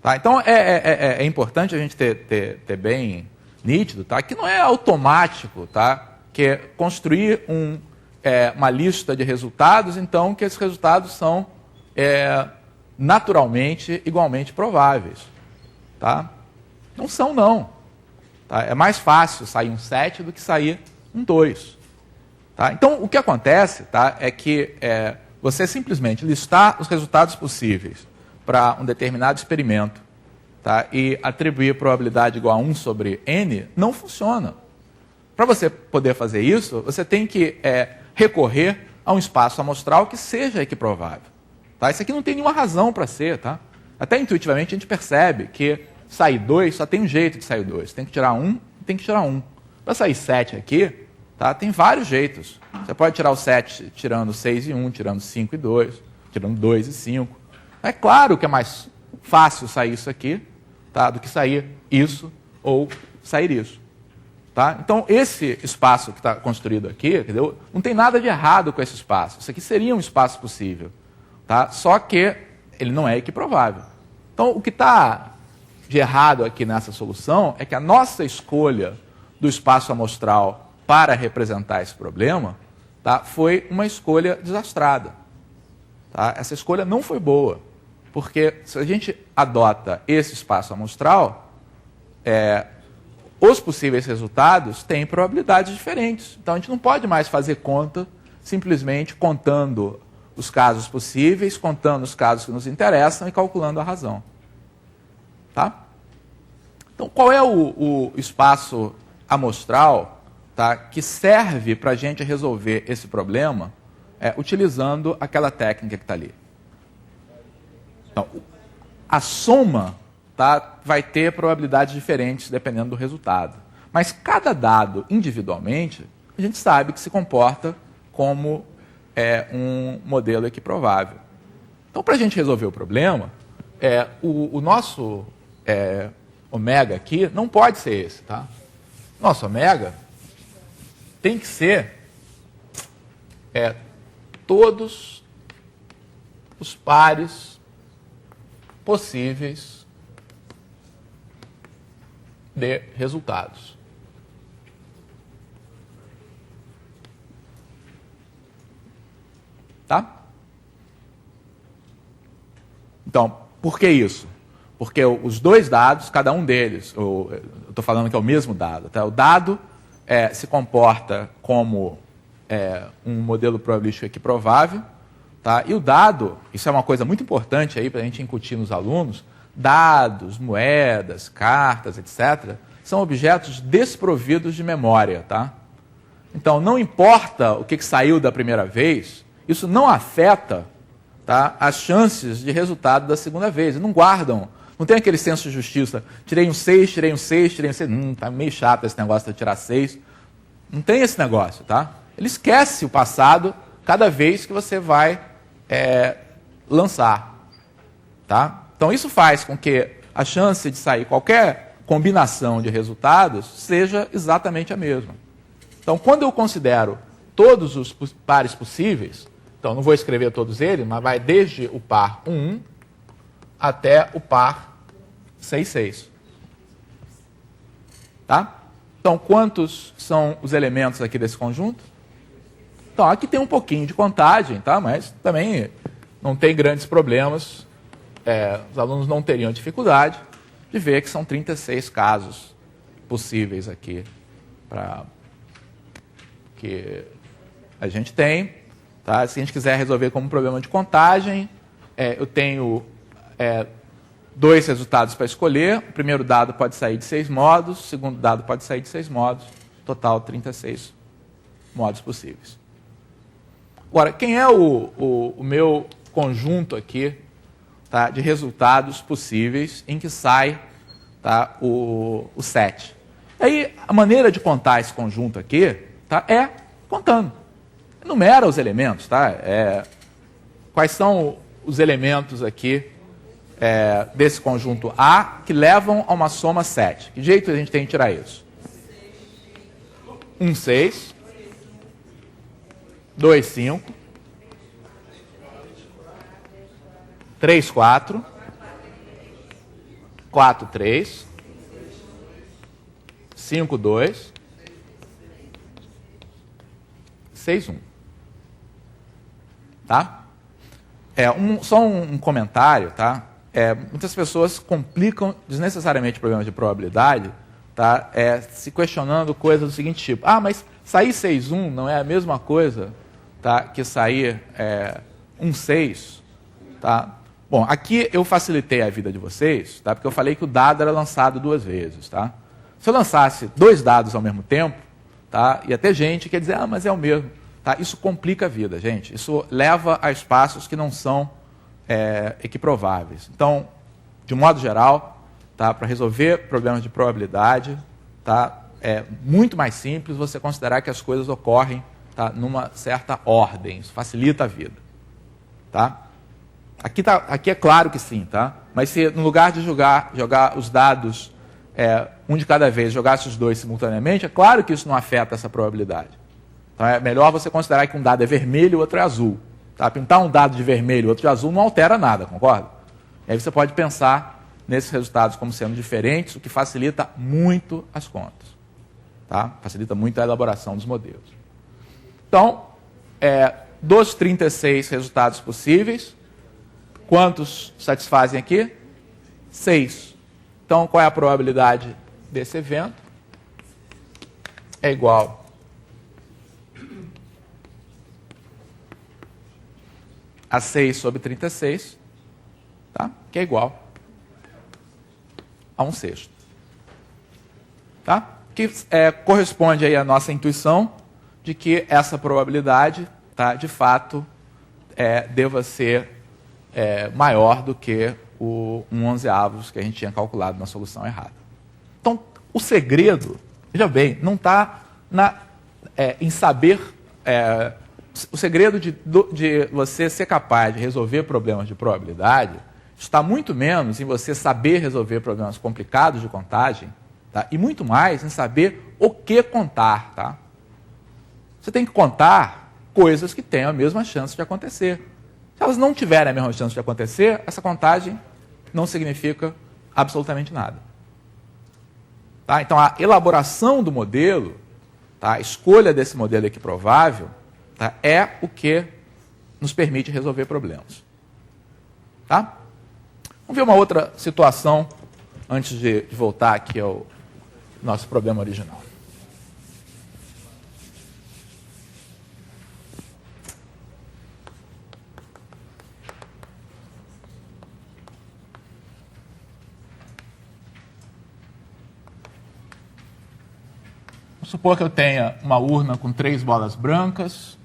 Tá? Então, é importante a gente ter bem nítido, tá, que não é automático, tá, que construir uma lista de resultados, então, que esses resultados são naturalmente igualmente prováveis. Tá? Não são, não. Tá? É mais fácil sair um 7 do que sair um 2. Tá? Então, o que acontece, tá, é que você simplesmente listar os resultados possíveis para um determinado experimento, tá, e atribuir probabilidade igual a 1 sobre n, não funciona. Para você poder fazer isso, você tem que recorrer a um espaço amostral que seja equiprovável. Tá? Isso aqui não tem nenhuma razão para ser. Tá? Até intuitivamente a gente percebe que sair 2 só tem um jeito de sair 2. Tem que tirar 1, tem que tirar 1. Para sair 7 aqui, tá? Tem vários jeitos. Você pode tirar o 7 tirando 6 e 1, tirando 5 e 2, tirando 2 e 5. É claro que é mais fácil sair isso aqui, tá? Do que sair isso ou sair isso. Tá? Então, esse espaço que está construído aqui, entendeu? Não tem nada de errado com esse espaço. Isso aqui seria um espaço possível. Tá? Só que ele não é equiprovável. Então, o que está de errado aqui nessa solução é que a nossa escolha do espaço amostral para representar esse problema, tá, foi uma escolha desastrada. Tá? Essa escolha não foi boa, porque se a gente adota esse espaço amostral, os possíveis resultados têm probabilidades diferentes. Então, a gente não pode mais fazer conta simplesmente contando os casos possíveis, contando os casos que nos interessam e calculando a razão. Tá? Então, qual é o espaço amostral, tá, que serve para a gente resolver esse problema utilizando aquela técnica que está ali? Então, a soma, tá, vai ter probabilidades diferentes dependendo do resultado. Mas cada dado individualmente, a gente sabe que se comporta como um modelo equiprovável. Então, para a gente resolver o problema, o nosso ômega aqui não pode ser esse. Tá? Nosso ômega tem que ser todos os pares possíveis de resultados. Tá? Então, por que isso? Porque os dois dados, cada um deles, eu estou falando que é o mesmo dado, tá? O dado se comporta como um modelo probabilístico equiprovável, tá? E o dado, isso é uma coisa muito importante aí para a gente incutir nos alunos, dados, moedas, cartas, etc., são objetos desprovidos de memória. Tá? Então, não importa o que saiu da primeira vez, isso não afeta, tá, as chances de resultado da segunda vez. Não guardam, não tem aquele senso de justiça. Tirei um 6, tirei um 6, tirei um 6. Tá meio chato esse negócio de tirar 6. Não tem esse negócio. Tá? Ele esquece o passado cada vez que você vai lançar. Tá? Então, isso faz com que a chance de sair qualquer combinação de resultados seja exatamente a mesma. Então, quando eu considero todos os pares possíveis, então, não vou escrever todos eles, mas vai desde o par 1 até o par 6, 6. Tá? Então, quantos são os elementos aqui desse conjunto? Então, aqui tem um pouquinho de contagem, tá? Mas também não tem grandes problemas. Os alunos não teriam dificuldade de ver que são 36 casos possíveis aqui que a gente tem. Tá? Se a gente quiser resolver como problema de contagem, eu tenho 2 resultados para escolher. O primeiro dado pode sair de 6 modos, o segundo dado pode sair de 6 modos. Total, 36 modos possíveis. Agora, quem é o meu conjunto aqui, tá, de resultados possíveis em que sai, tá, o 7? Aí, a maneira de contar esse conjunto aqui, tá, é contando. Enumera os elementos. Tá? Quais são os elementos aqui desse conjunto A que levam a uma soma 7? Que jeito a gente tem de tirar isso? 1, 6. 2, 5. 3, 4. 4, 3. 5, 2. 6, 1. Tá? Só um comentário. Tá? Muitas pessoas complicam desnecessariamente problemas de probabilidade, tá? Se questionando coisas do seguinte tipo. Mas sair 6, 1 não é a mesma coisa, tá, que sair 1, 6. Tá? Bom, aqui eu facilitei a vida de vocês, tá? Porque eu falei que o dado era lançado 2 vezes. Tá? Se eu lançasse 2 dados ao mesmo tempo, tá? Ia ter gente que quer dizer, mas é o mesmo. Tá? Isso complica a vida, gente. Isso leva a espaços que não são, equiprováveis. Então, de um modo geral, tá, para resolver problemas de probabilidade, tá, é muito mais simples você considerar que as coisas ocorrem, tá, numa certa ordem. Isso facilita a vida. Tá? Aqui é claro que sim, tá? Mas se no lugar de jogar os dados um de cada vez, jogasse os dois simultaneamente, é claro que isso não afeta essa probabilidade. Então é melhor você considerar que um dado é vermelho e o outro é azul. Tá? Pintar um dado de vermelho e outro de azul não altera nada, concorda? E aí você pode pensar nesses resultados como sendo diferentes, o que facilita muito as contas. Tá? Facilita muito a elaboração dos modelos. Então, dos 36 resultados possíveis, quantos satisfazem aqui? 6. Então, qual é a probabilidade desse evento? É igual a 6 sobre 36, tá? Que é igual a 1/6. Tá? Que corresponde aí à nossa intuição de que essa probabilidade, tá, de fato, deva ser maior do que o 1/11 que a gente tinha calculado na solução errada. Então, o segredo, veja bem, não está em saber... o segredo de você ser capaz de resolver problemas de probabilidade está muito menos em você saber resolver problemas complicados de contagem, tá, e muito mais em saber o que contar. Tá? Você tem que contar coisas que tenham a mesma chance de acontecer. Se elas não tiverem a mesma chance de acontecer, essa contagem não significa absolutamente nada. Tá? Então, a elaboração do modelo, tá, a escolha desse modelo equiprovável, tá, é o que nos permite resolver problemas. Tá? Vamos ver uma outra situação antes de voltar aqui ao nosso problema original. Vamos supor que eu tenha uma urna com 3 bolas brancas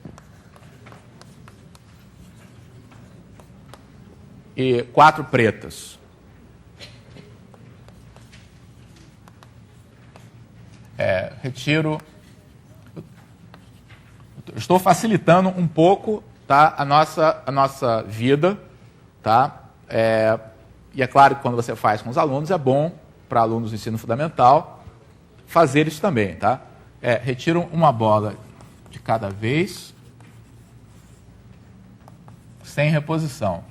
e 4 pretas. Retiro... Estou facilitando um pouco, tá, a nossa vida. Tá? E é claro que quando você faz com os alunos, é bom para alunos do ensino fundamental fazer isso também. Tá? Retiro uma bola de cada vez, sem reposição.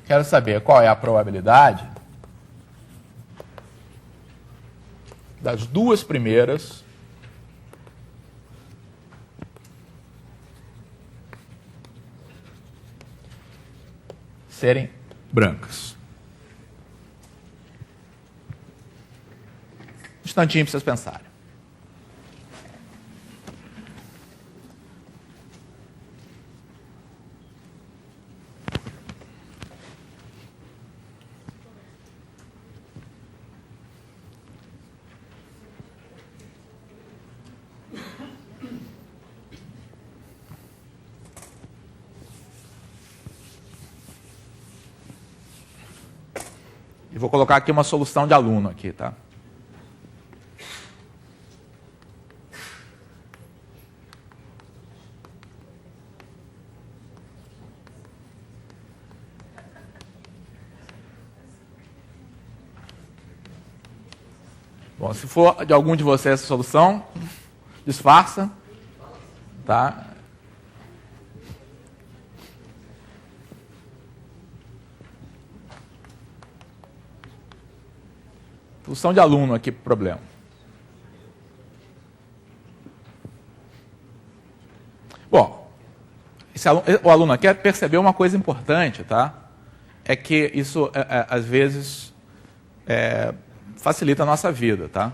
Quero saber qual é a probabilidade das 2 primeiras serem brancas. Um instantinho para vocês pensarem. E vou colocar aqui uma solução de aluno aqui, tá? Bom, se for de algum de vocês essa solução, disfarça, tá? Solução de aluno aqui para o problema. Bom, o aluno aqui percebeu uma coisa importante, tá? É que isso, às vezes, facilita a nossa vida, tá?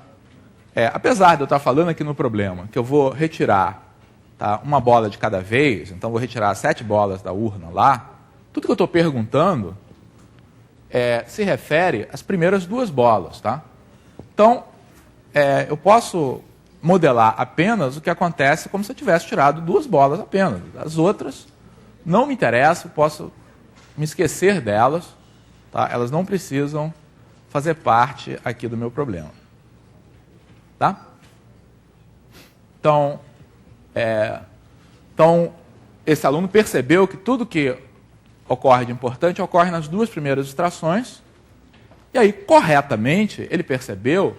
Apesar de eu estar falando aqui no problema que eu vou retirar, tá, uma bola de cada vez, então vou retirar 7 bolas da urna lá, tudo que eu estou perguntando se refere às primeiras 2 bolas, tá? Então, eu posso modelar apenas o que acontece como se eu tivesse tirado 2 bolas apenas. As outras não me interessam, posso me esquecer delas, tá? Elas não precisam fazer parte aqui do meu problema. Tá? Então, esse aluno percebeu que tudo que ocorre de importante ocorre nas 2 primeiras extrações, e aí, corretamente, ele percebeu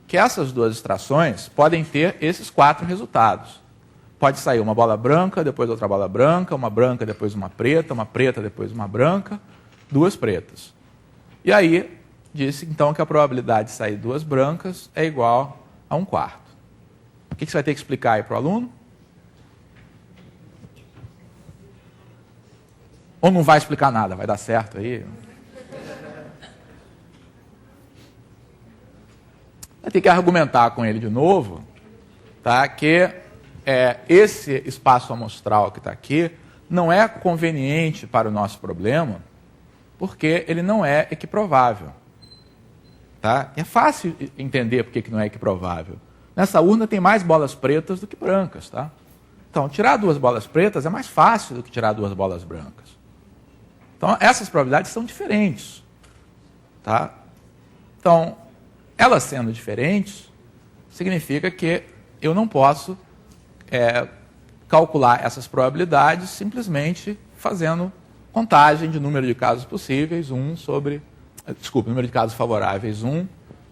que essas 2 extrações podem ter esses 4 resultados. Pode sair uma bola branca, depois outra bola branca, uma branca, depois uma preta, depois uma branca, 2 pretas. E aí, disse então que a probabilidade de sair 2 brancas é igual a 1/4. O que você vai ter que explicar aí para o aluno? Ou não vai explicar nada, vai dar certo aí? Vai ter que argumentar com ele de novo, tá, que esse espaço amostral que está aqui não é conveniente para o nosso problema, porque ele não é equiprovável. Tá? É fácil entender por que não é equiprovável. Nessa urna tem mais bolas pretas do que brancas. Tá? Então, tirar 2 bolas pretas é mais fácil do que tirar 2 bolas brancas. Então, essas probabilidades são diferentes. Tá? Então, elas sendo diferentes, significa que eu não posso calcular essas probabilidades simplesmente fazendo contagem de número de casos possíveis, número de casos favoráveis 1,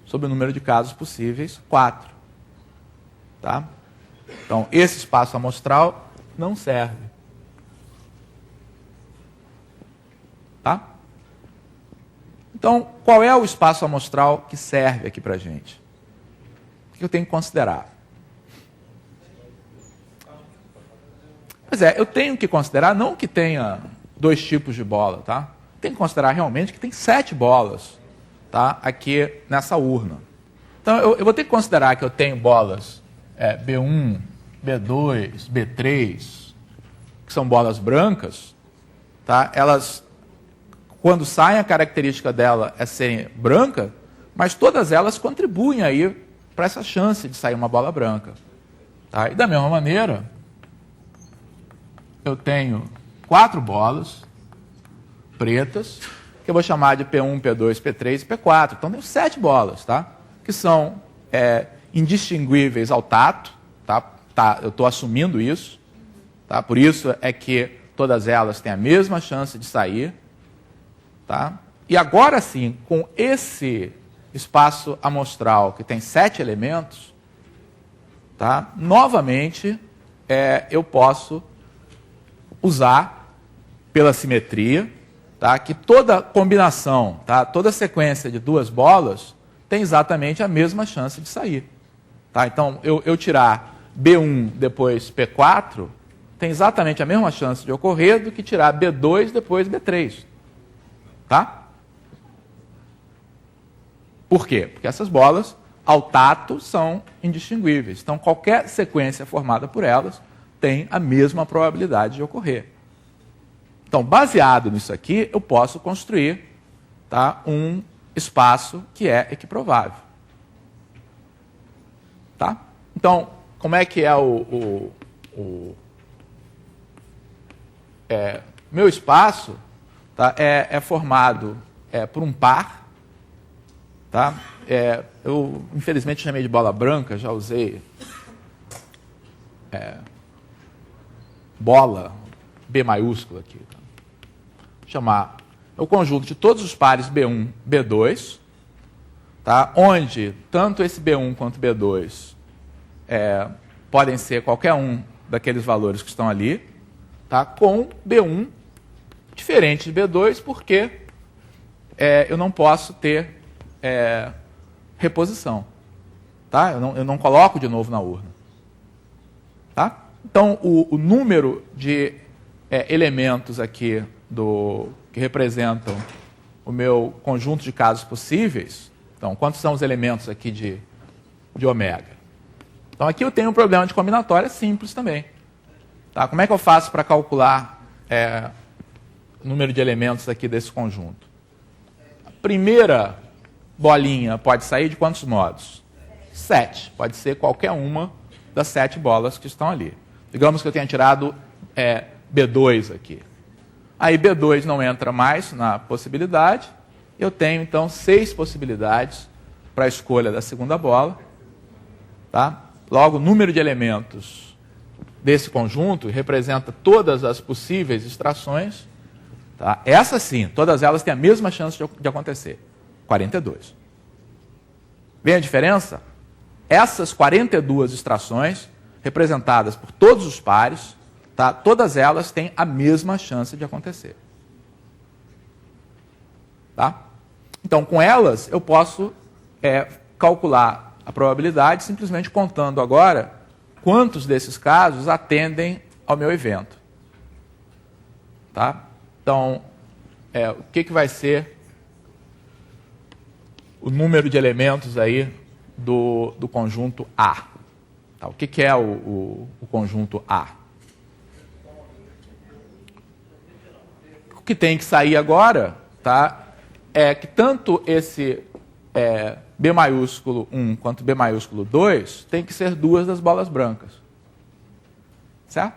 sobre o número de casos possíveis 4. Tá? Então, esse espaço amostral não serve. Tá? Então, qual é o espaço amostral que serve aqui para a gente? O que eu tenho que considerar? Pois é, eu tenho que considerar não que tenha 2 tipos de bola, tá? Tem que considerar realmente que tem 7 bolas, tá, aqui nessa urna. Então, eu vou ter que considerar que eu tenho bolas B1, B2, B3, que são bolas brancas. Tá? Elas, quando saem, a característica dela é serem branca, mas todas elas contribuem aí para essa chance de sair uma bola branca. Tá? E da mesma maneira, eu tenho 4 bolas pretas, que eu vou chamar de P1, P2, P3 e P4. Então, tenho 7 bolas, tá? Que são indistinguíveis ao tato. Tá? Eu estou assumindo isso. Tá? Por isso é que todas elas têm a mesma chance de sair. Tá? E agora sim, com esse espaço amostral que tem 7 elementos, tá? Novamente, eu posso usar pela simetria, tá? Que toda combinação, tá? Toda sequência de 2 bolas tem exatamente a mesma chance de sair. Tá? Então, eu tirar B1 depois P4 tem exatamente a mesma chance de ocorrer do que tirar B2 depois B3. Tá? Por quê? Porque essas bolas, ao tato, são indistinguíveis. Então, qualquer sequência formada por elas tem a mesma probabilidade de ocorrer. Então, baseado nisso aqui, eu posso construir, tá, um espaço que é equiprovável. Tá? Então, como é que é meu espaço? Tá? É formado por um par. Tá? Eu, infelizmente, chamei de bola branca, já usei bola, B maiúscula aqui. Tá? Vou chamar o conjunto de todos os pares B1, B2, tá? Onde tanto esse B1 quanto B2 podem ser qualquer um daqueles valores que estão ali, tá? Com B1 diferente de B2, porque eu não posso ter reposição. Tá? Eu não coloco de novo na urna. Tá? Então, o número de elementos aqui que representam o meu conjunto de casos possíveis. Então, quantos são os elementos aqui de ômega? Então, aqui eu tenho um problema de combinatória simples também. Tá? Como é que eu faço para calcular o número de elementos aqui desse conjunto? A primeira bolinha pode sair de quantos modos? 7. Pode ser qualquer uma das 7 bolas que estão ali. Digamos que eu tenha tirado B2 aqui. Aí B2 não entra mais na possibilidade. Eu tenho, então, 6 possibilidades para a escolha da segunda bola. Tá? Logo, o número de elementos desse conjunto representa todas as possíveis extrações. Tá? Essas sim, todas elas têm a mesma chance de acontecer. 42. Vê a diferença? Essas 42 extrações, representadas por todos os pares, tá? Todas elas têm a mesma chance de acontecer. Tá? Então, com elas, eu posso calcular a probabilidade simplesmente contando agora quantos desses casos atendem ao meu evento. Tá? Então, o que vai ser o número de elementos aí do conjunto A? Tá? O que é o conjunto A? O que tem que sair agora, tá, é que tanto esse B maiúsculo 1 quanto B maiúsculo 2 tem que ser 2 das bolas brancas. Certo?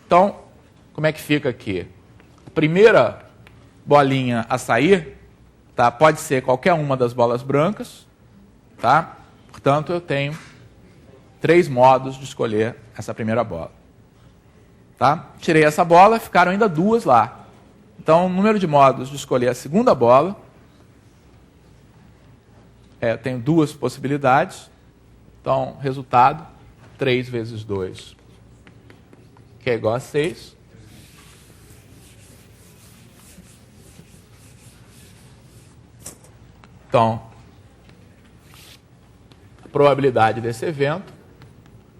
Então, como é que fica aqui? A primeira bolinha a sair, tá, pode ser qualquer uma das bolas brancas. Tá? Portanto, eu tenho 3 modos de escolher essa primeira bola. Tá? Tirei essa bola, ficaram ainda 2 lá. Então, o número de modos de escolher a segunda bola, eu tenho 2 possibilidades. Então, resultado, 3 vezes 2, que é igual a 6. Então, a probabilidade desse evento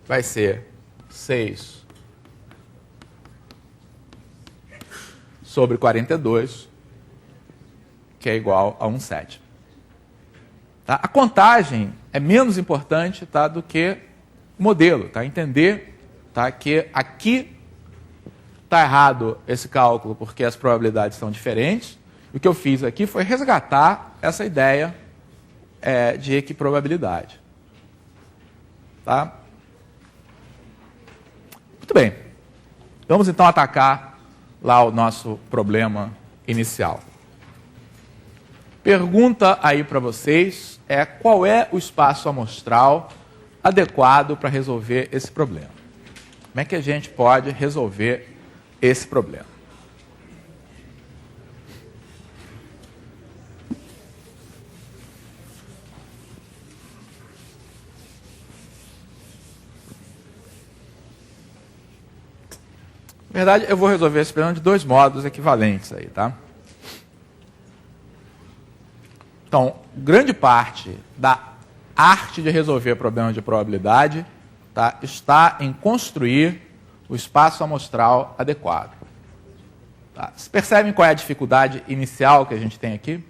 vai ser 6 sobre 42, que é igual a 1/7. Tá? A contagem é menos importante, tá, do que o modelo. Tá? Entender, tá, que aqui está errado esse cálculo porque as probabilidades são diferentes. O que eu fiz aqui foi resgatar essa ideia de equiprobabilidade. Tá? Muito bem. Vamos então atacar lá o nosso problema inicial. Pergunta aí para vocês qual é o espaço amostral adequado para resolver esse problema. Como é que a gente pode resolver esse problema? Na verdade, eu vou resolver esse problema de 2 modos equivalentes aí, tá? Então, grande parte da arte de resolver problemas de probabilidade, tá, está em construir o espaço amostral adequado. Tá? Vocês percebem qual é a dificuldade inicial que a gente tem aqui?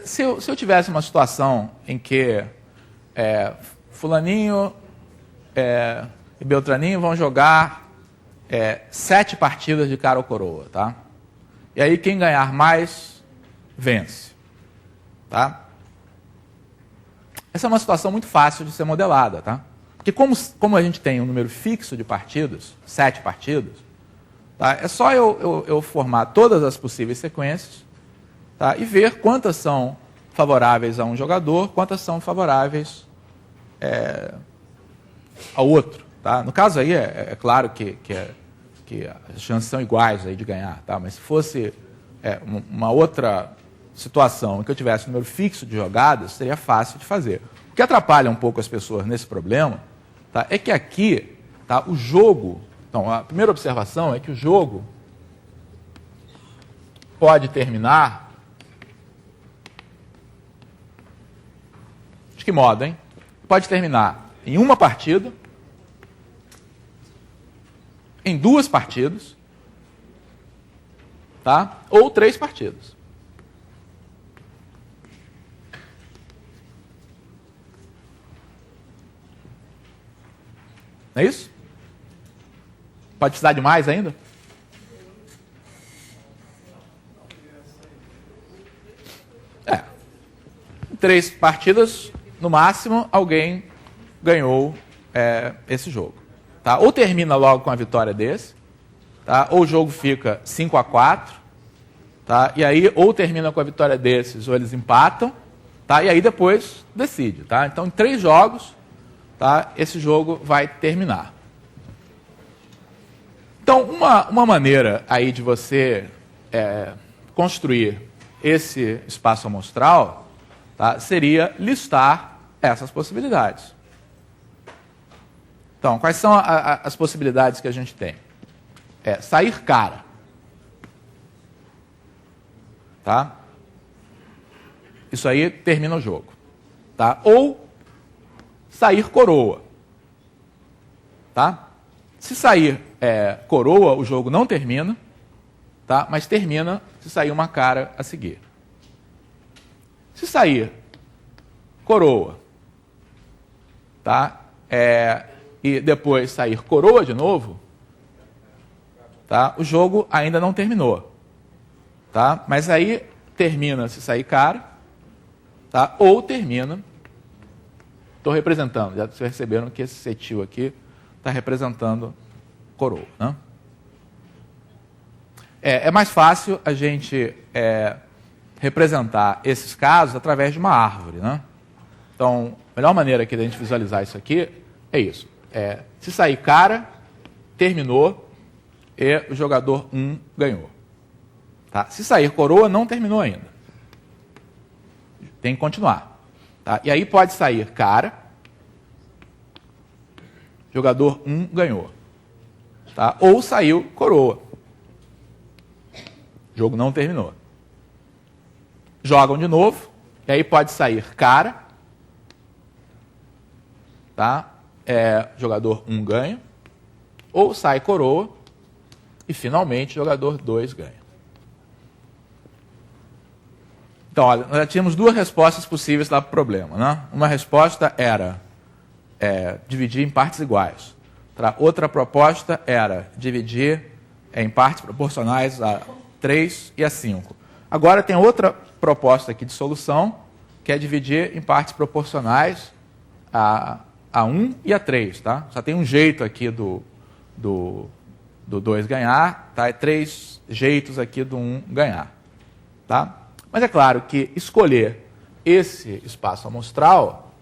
Se eu tivesse uma situação em que fulaninho e Beltraninho vão jogar 7 partidas de cara ou coroa, tá? E aí quem ganhar mais, vence. Tá? Essa é uma situação muito fácil de ser modelada, tá? Porque como a gente tem um número fixo de partidas, 7 partidas, tá? É só eu formar todas as possíveis sequências, tá? E ver quantas são favoráveis a um jogador, quantas são favoráveis ao outro. Tá? No caso aí, é claro que as chances são iguais aí de ganhar, tá? Mas se fosse uma outra situação em que eu tivesse um número fixo de jogadas, seria fácil de fazer. O que atrapalha um pouco as pessoas nesse problema, tá, é que aqui, tá, o jogo... Então, a primeira observação é que o jogo pode terminar... De que modo, hein? Pode terminar em uma partida, em 2 partidas, tá? Ou 3 partidas. Não é isso? Pode precisar de mais ainda? 3 partidas, no máximo, alguém ganhou esse jogo. Tá? Ou termina logo com a vitória desse, tá? Ou o jogo fica 5-4, tá? E aí ou termina com a vitória desses, ou eles empatam, tá? E aí depois decide. Tá? Então, em 3 jogos, tá? Esse jogo vai terminar. Então, uma maneira aí de você construir esse espaço amostral, tá? Seria listar essas possibilidades. Então, quais são as possibilidades que a gente tem? Sair cara. Tá? Isso aí termina o jogo. Tá? Ou sair coroa. Tá? Se sair coroa, o jogo não termina, tá? Mas termina se sair uma cara a seguir. Se sair coroa, tá? E depois sair coroa de novo, tá? O jogo ainda não terminou. Tá? Mas aí termina se sair cara, tá? Ou termina... Estou representando, já vocês perceberam que esse cetil aqui está representando coroa. Né? É mais fácil a gente representar esses casos através de uma árvore. Né? Então, a melhor maneira aqui da gente visualizar isso aqui é isso. Se sair cara, terminou e o jogador 1 ganhou. Tá? Se sair coroa, não terminou ainda. Tem que continuar. Tá? E aí pode sair cara, jogador 1 ganhou. Tá? Ou saiu coroa. O jogo não terminou. Jogam de novo, e aí pode sair cara, tá? Jogador 1 ganha, ou sai coroa, e finalmente jogador 2 ganha. Então, olha, nós já tínhamos 2 respostas possíveis para o problema. Né? Uma resposta era dividir em partes iguais. Outra proposta era dividir em partes proporcionais a 3 e a 5. Agora tem outra proposta aqui de solução, que é dividir em partes proporcionais a 1 e a 3. Tá? Só tem um jeito aqui do 2 ganhar, tá? E 3 jeitos aqui do 1 ganhar. Tá? Mas é claro que escolher esse espaço amostral,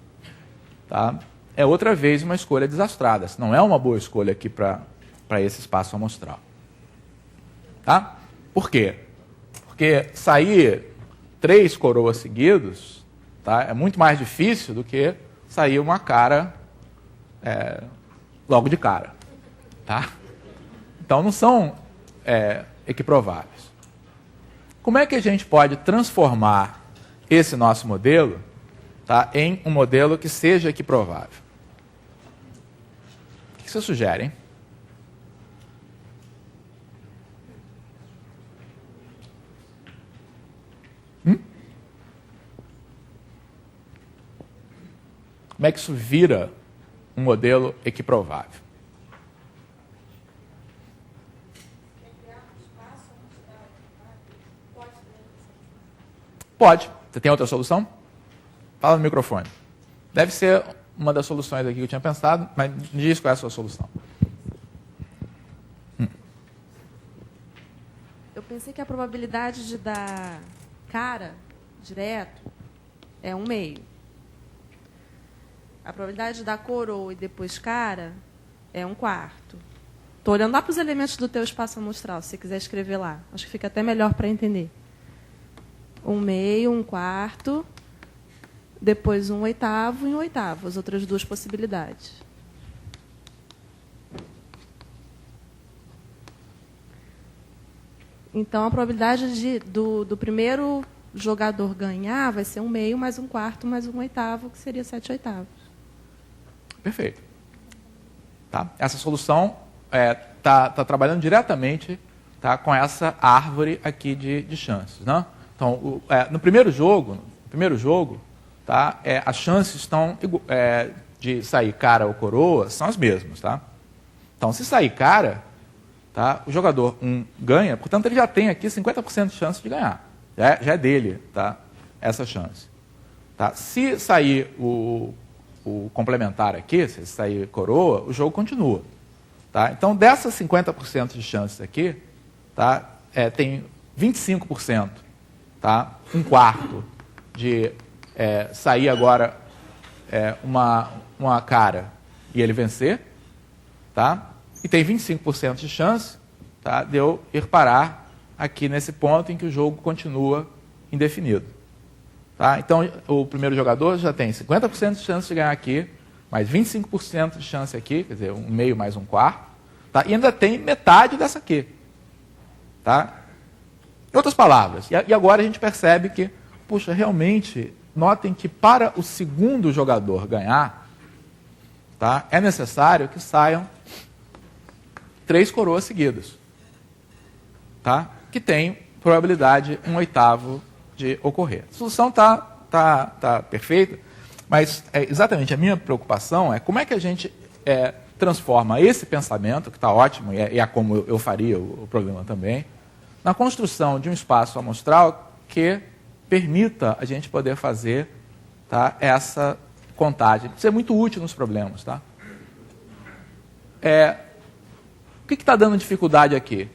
tá, é outra vez uma escolha desastrada. Não é uma boa escolha aqui para esse espaço amostral. Tá? Por quê? Porque sair 3 coroas seguidos, tá, é muito mais difícil do que sair uma cara logo de cara. Tá? Então não são equiprováveis. Como é que a gente pode transformar esse nosso modelo, tá, em um modelo que seja equiprovável? O que vocês sugerem? Como é que isso vira um modelo equiprovável? Pode. Você tem outra solução? Fala no microfone. Deve ser uma das soluções aqui que eu tinha pensado, mas me diz qual é a sua solução. Eu pensei que a probabilidade de dar cara direto é 1/2. A probabilidade de dar coroa e depois cara é 1/4. Estou olhando lá para os elementos do teu espaço amostral, se você quiser escrever lá. Acho que fica até melhor para entender. 1/2, 1/4, depois 1/8 e 1/8, as outras 2 possibilidades. Então, a probabilidade do primeiro jogador ganhar vai ser 1/2 mais 1/4 mais 1/8, que seria 7/8. Perfeito. Tá? Essa solução tá trabalhando diretamente, tá, com essa árvore aqui de chances. Né? Então, no primeiro jogo, tá, as chances estão de sair cara ou coroa são as mesmas. Tá? Então, se sair cara, tá, o jogador 1 ganha, portanto, ele já tem aqui 50% de chance de ganhar. Já é dele, tá, essa chance. Tá? Se sair o complementar aqui, se sair coroa, o jogo continua. Tá? Então, dessas 50% de chances aqui, tá? Tem 25%, tá? Um quarto de sair agora uma cara e ele vencer, tá? E tem 25% de chance, tá, de eu ir parar aqui nesse ponto em que o jogo continua indefinido. Tá? Então, o primeiro jogador já tem 50% de chance de ganhar aqui, mais 25% de chance aqui, quer dizer, um meio mais um quarto, tá? E ainda tem metade dessa aqui. Tá? Em outras palavras, e agora a gente percebe que, puxa, realmente, notem que para o segundo jogador ganhar, tá, é necessário que saiam 3 coroas seguidas, tá, que tem probabilidade 1/8 de ocorrer. A solução tá perfeita, mas exatamente a minha preocupação é como é que a gente transforma esse pensamento, que está ótimo, e é como eu faria o programa também, na construção de um espaço amostral que permita a gente poder fazer, tá, essa contagem. Isso é muito útil nos problemas. Tá? O que está dando dificuldade aqui?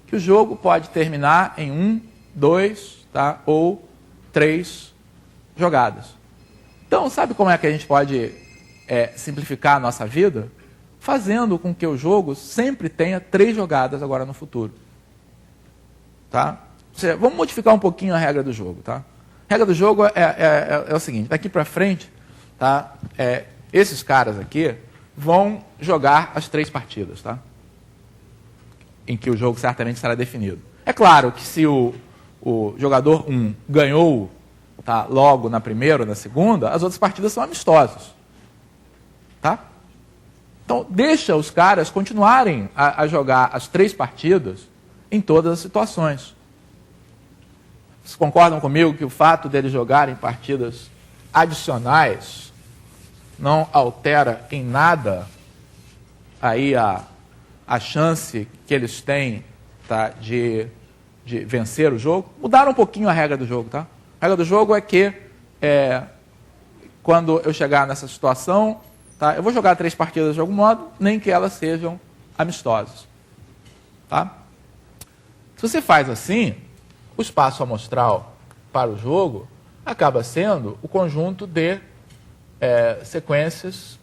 Que o jogo pode terminar em 1, 2, tá, ou 3 jogadas. Então, sabe como é que a gente pode simplificar a nossa vida? Fazendo com que o jogo sempre tenha 3 jogadas agora no futuro. Tá? Vamos modificar um pouquinho a regra do jogo. Tá? A regra do jogo é o seguinte, daqui para frente, tá, esses caras aqui vão jogar as 3 partidas, tá? Em que o jogo certamente será definido. É claro que se o jogador 1 ganhou, tá, logo na primeira ou na segunda, as outras partidas são amistosas. Tá? Então, deixa os caras continuarem a jogar as 3 partidas em todas as situações. Vocês concordam comigo que o fato deles jogarem partidas adicionais não altera em nada aí a chance que eles têm, tá, de vencer o jogo? Mudaram um pouquinho a regra do jogo. Tá? A regra do jogo é que quando eu chegar nessa situação, tá, eu vou jogar 3 partidas de algum modo, nem que elas sejam amistosas. Tá? Se você faz assim, o espaço amostral para o jogo acaba sendo o conjunto de sequências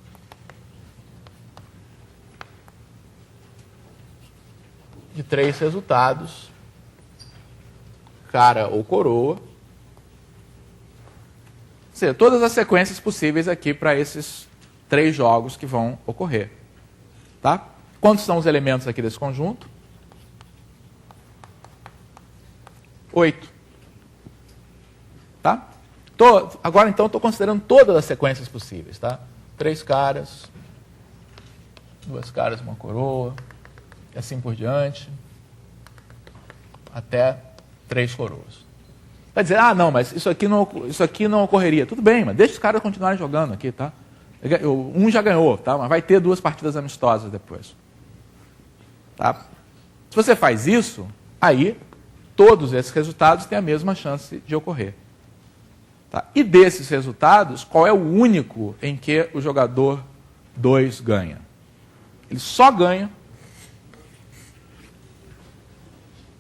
de 3 resultados, cara ou coroa. Ou seja, todas as sequências possíveis aqui para esses 3 jogos que vão ocorrer. Tá? Quantos são os elementos aqui desse conjunto? 8. Tá? Agora, então, estou considerando todas as sequências possíveis. Tá? 3 caras, 2 caras, uma coroa, e assim por diante, até 3 coroas. Vai dizer, não, mas isso aqui não ocorreria. Tudo bem, mas deixa os caras continuarem jogando aqui. Tá? Um já ganhou, tá? Mas vai ter 2 partidas amistosas depois. Tá? Se você faz isso, aí todos esses resultados têm a mesma chance de ocorrer. Tá? E desses resultados, qual é o único em que o jogador 2 ganha? Ele só ganha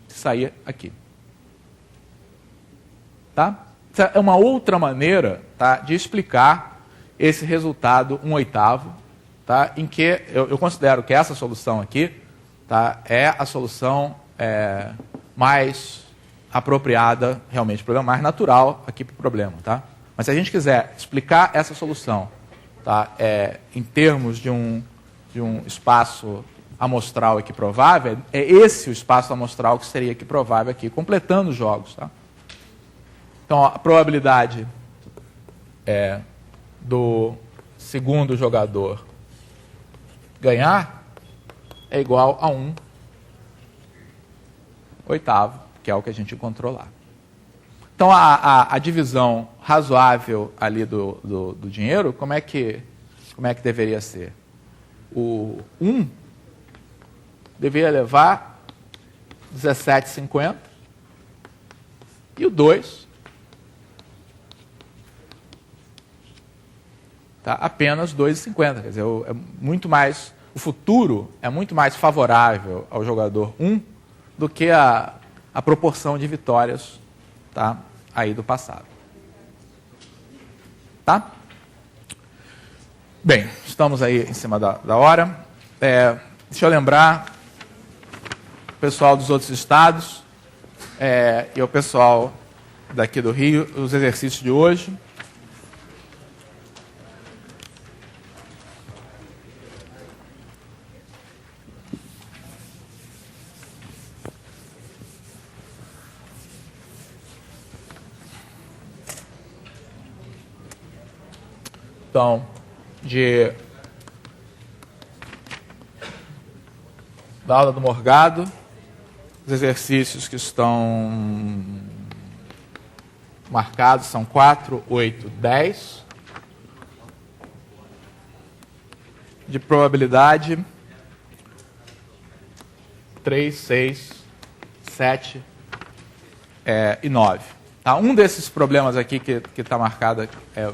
se sair aqui. Tá? Essa é uma outra maneira, tá, de explicar esse resultado 1/8, tá, em que eu considero que essa solução aqui, tá, é a solução mais apropriada, realmente, o problema mais natural aqui para o problema. Tá? Mas se a gente quiser explicar essa solução, tá, em termos de um espaço amostral equiprovável, é esse o espaço amostral que seria equiprovável aqui, completando os jogos. Tá? Então, a probabilidade do segundo jogador ganhar é igual a 1/8, que é o que a gente encontrou lá. Então, a divisão razoável ali do dinheiro, como é que deveria ser? O 1 deveria levar 17,50 e o 2 tá? Apenas 2,50. Quer dizer, o futuro é muito mais favorável ao jogador 1 do que a proporção de vitórias, tá? Aí do passado. Tá? Bem, estamos aí em cima da hora. Deixa eu lembrar o pessoal dos outros estados e o pessoal daqui do Rio, os exercícios de hoje. Então, da aula do Morgado, os exercícios que estão marcados são 4, 8, 10. De probabilidade, 3, 6, 7 e 9. Tá? Um desses problemas aqui que está marcado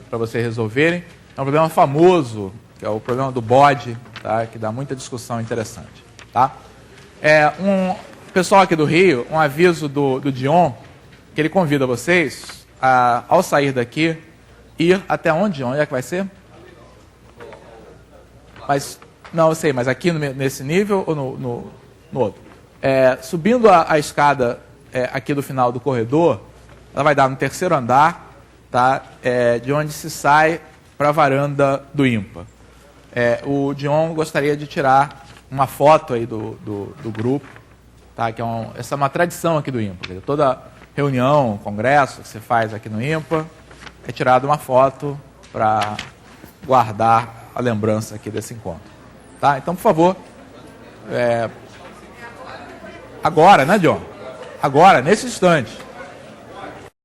para vocês resolverem é um problema famoso, que é o problema do bode, tá? Que dá muita discussão interessante. Tá? Pessoal aqui do Rio, um aviso do Dion, que ele convida vocês ao sair daqui, ir até onde, Dion? Onde é que vai ser? Não, eu sei, mas aqui nesse nível ou no outro? Subindo a escada aqui do final do corredor, ela vai dar no terceiro andar, tá? De onde se sai para a varanda do IMPA. O Dion gostaria de tirar uma foto aí do grupo, tá? Que essa é uma tradição aqui do IMPA. Toda reunião, congresso que você faz aqui no IMPA, é tirada uma foto para guardar a lembrança aqui desse encontro. Tá? Então, por favor, agora, né, John? Agora, nesse instante.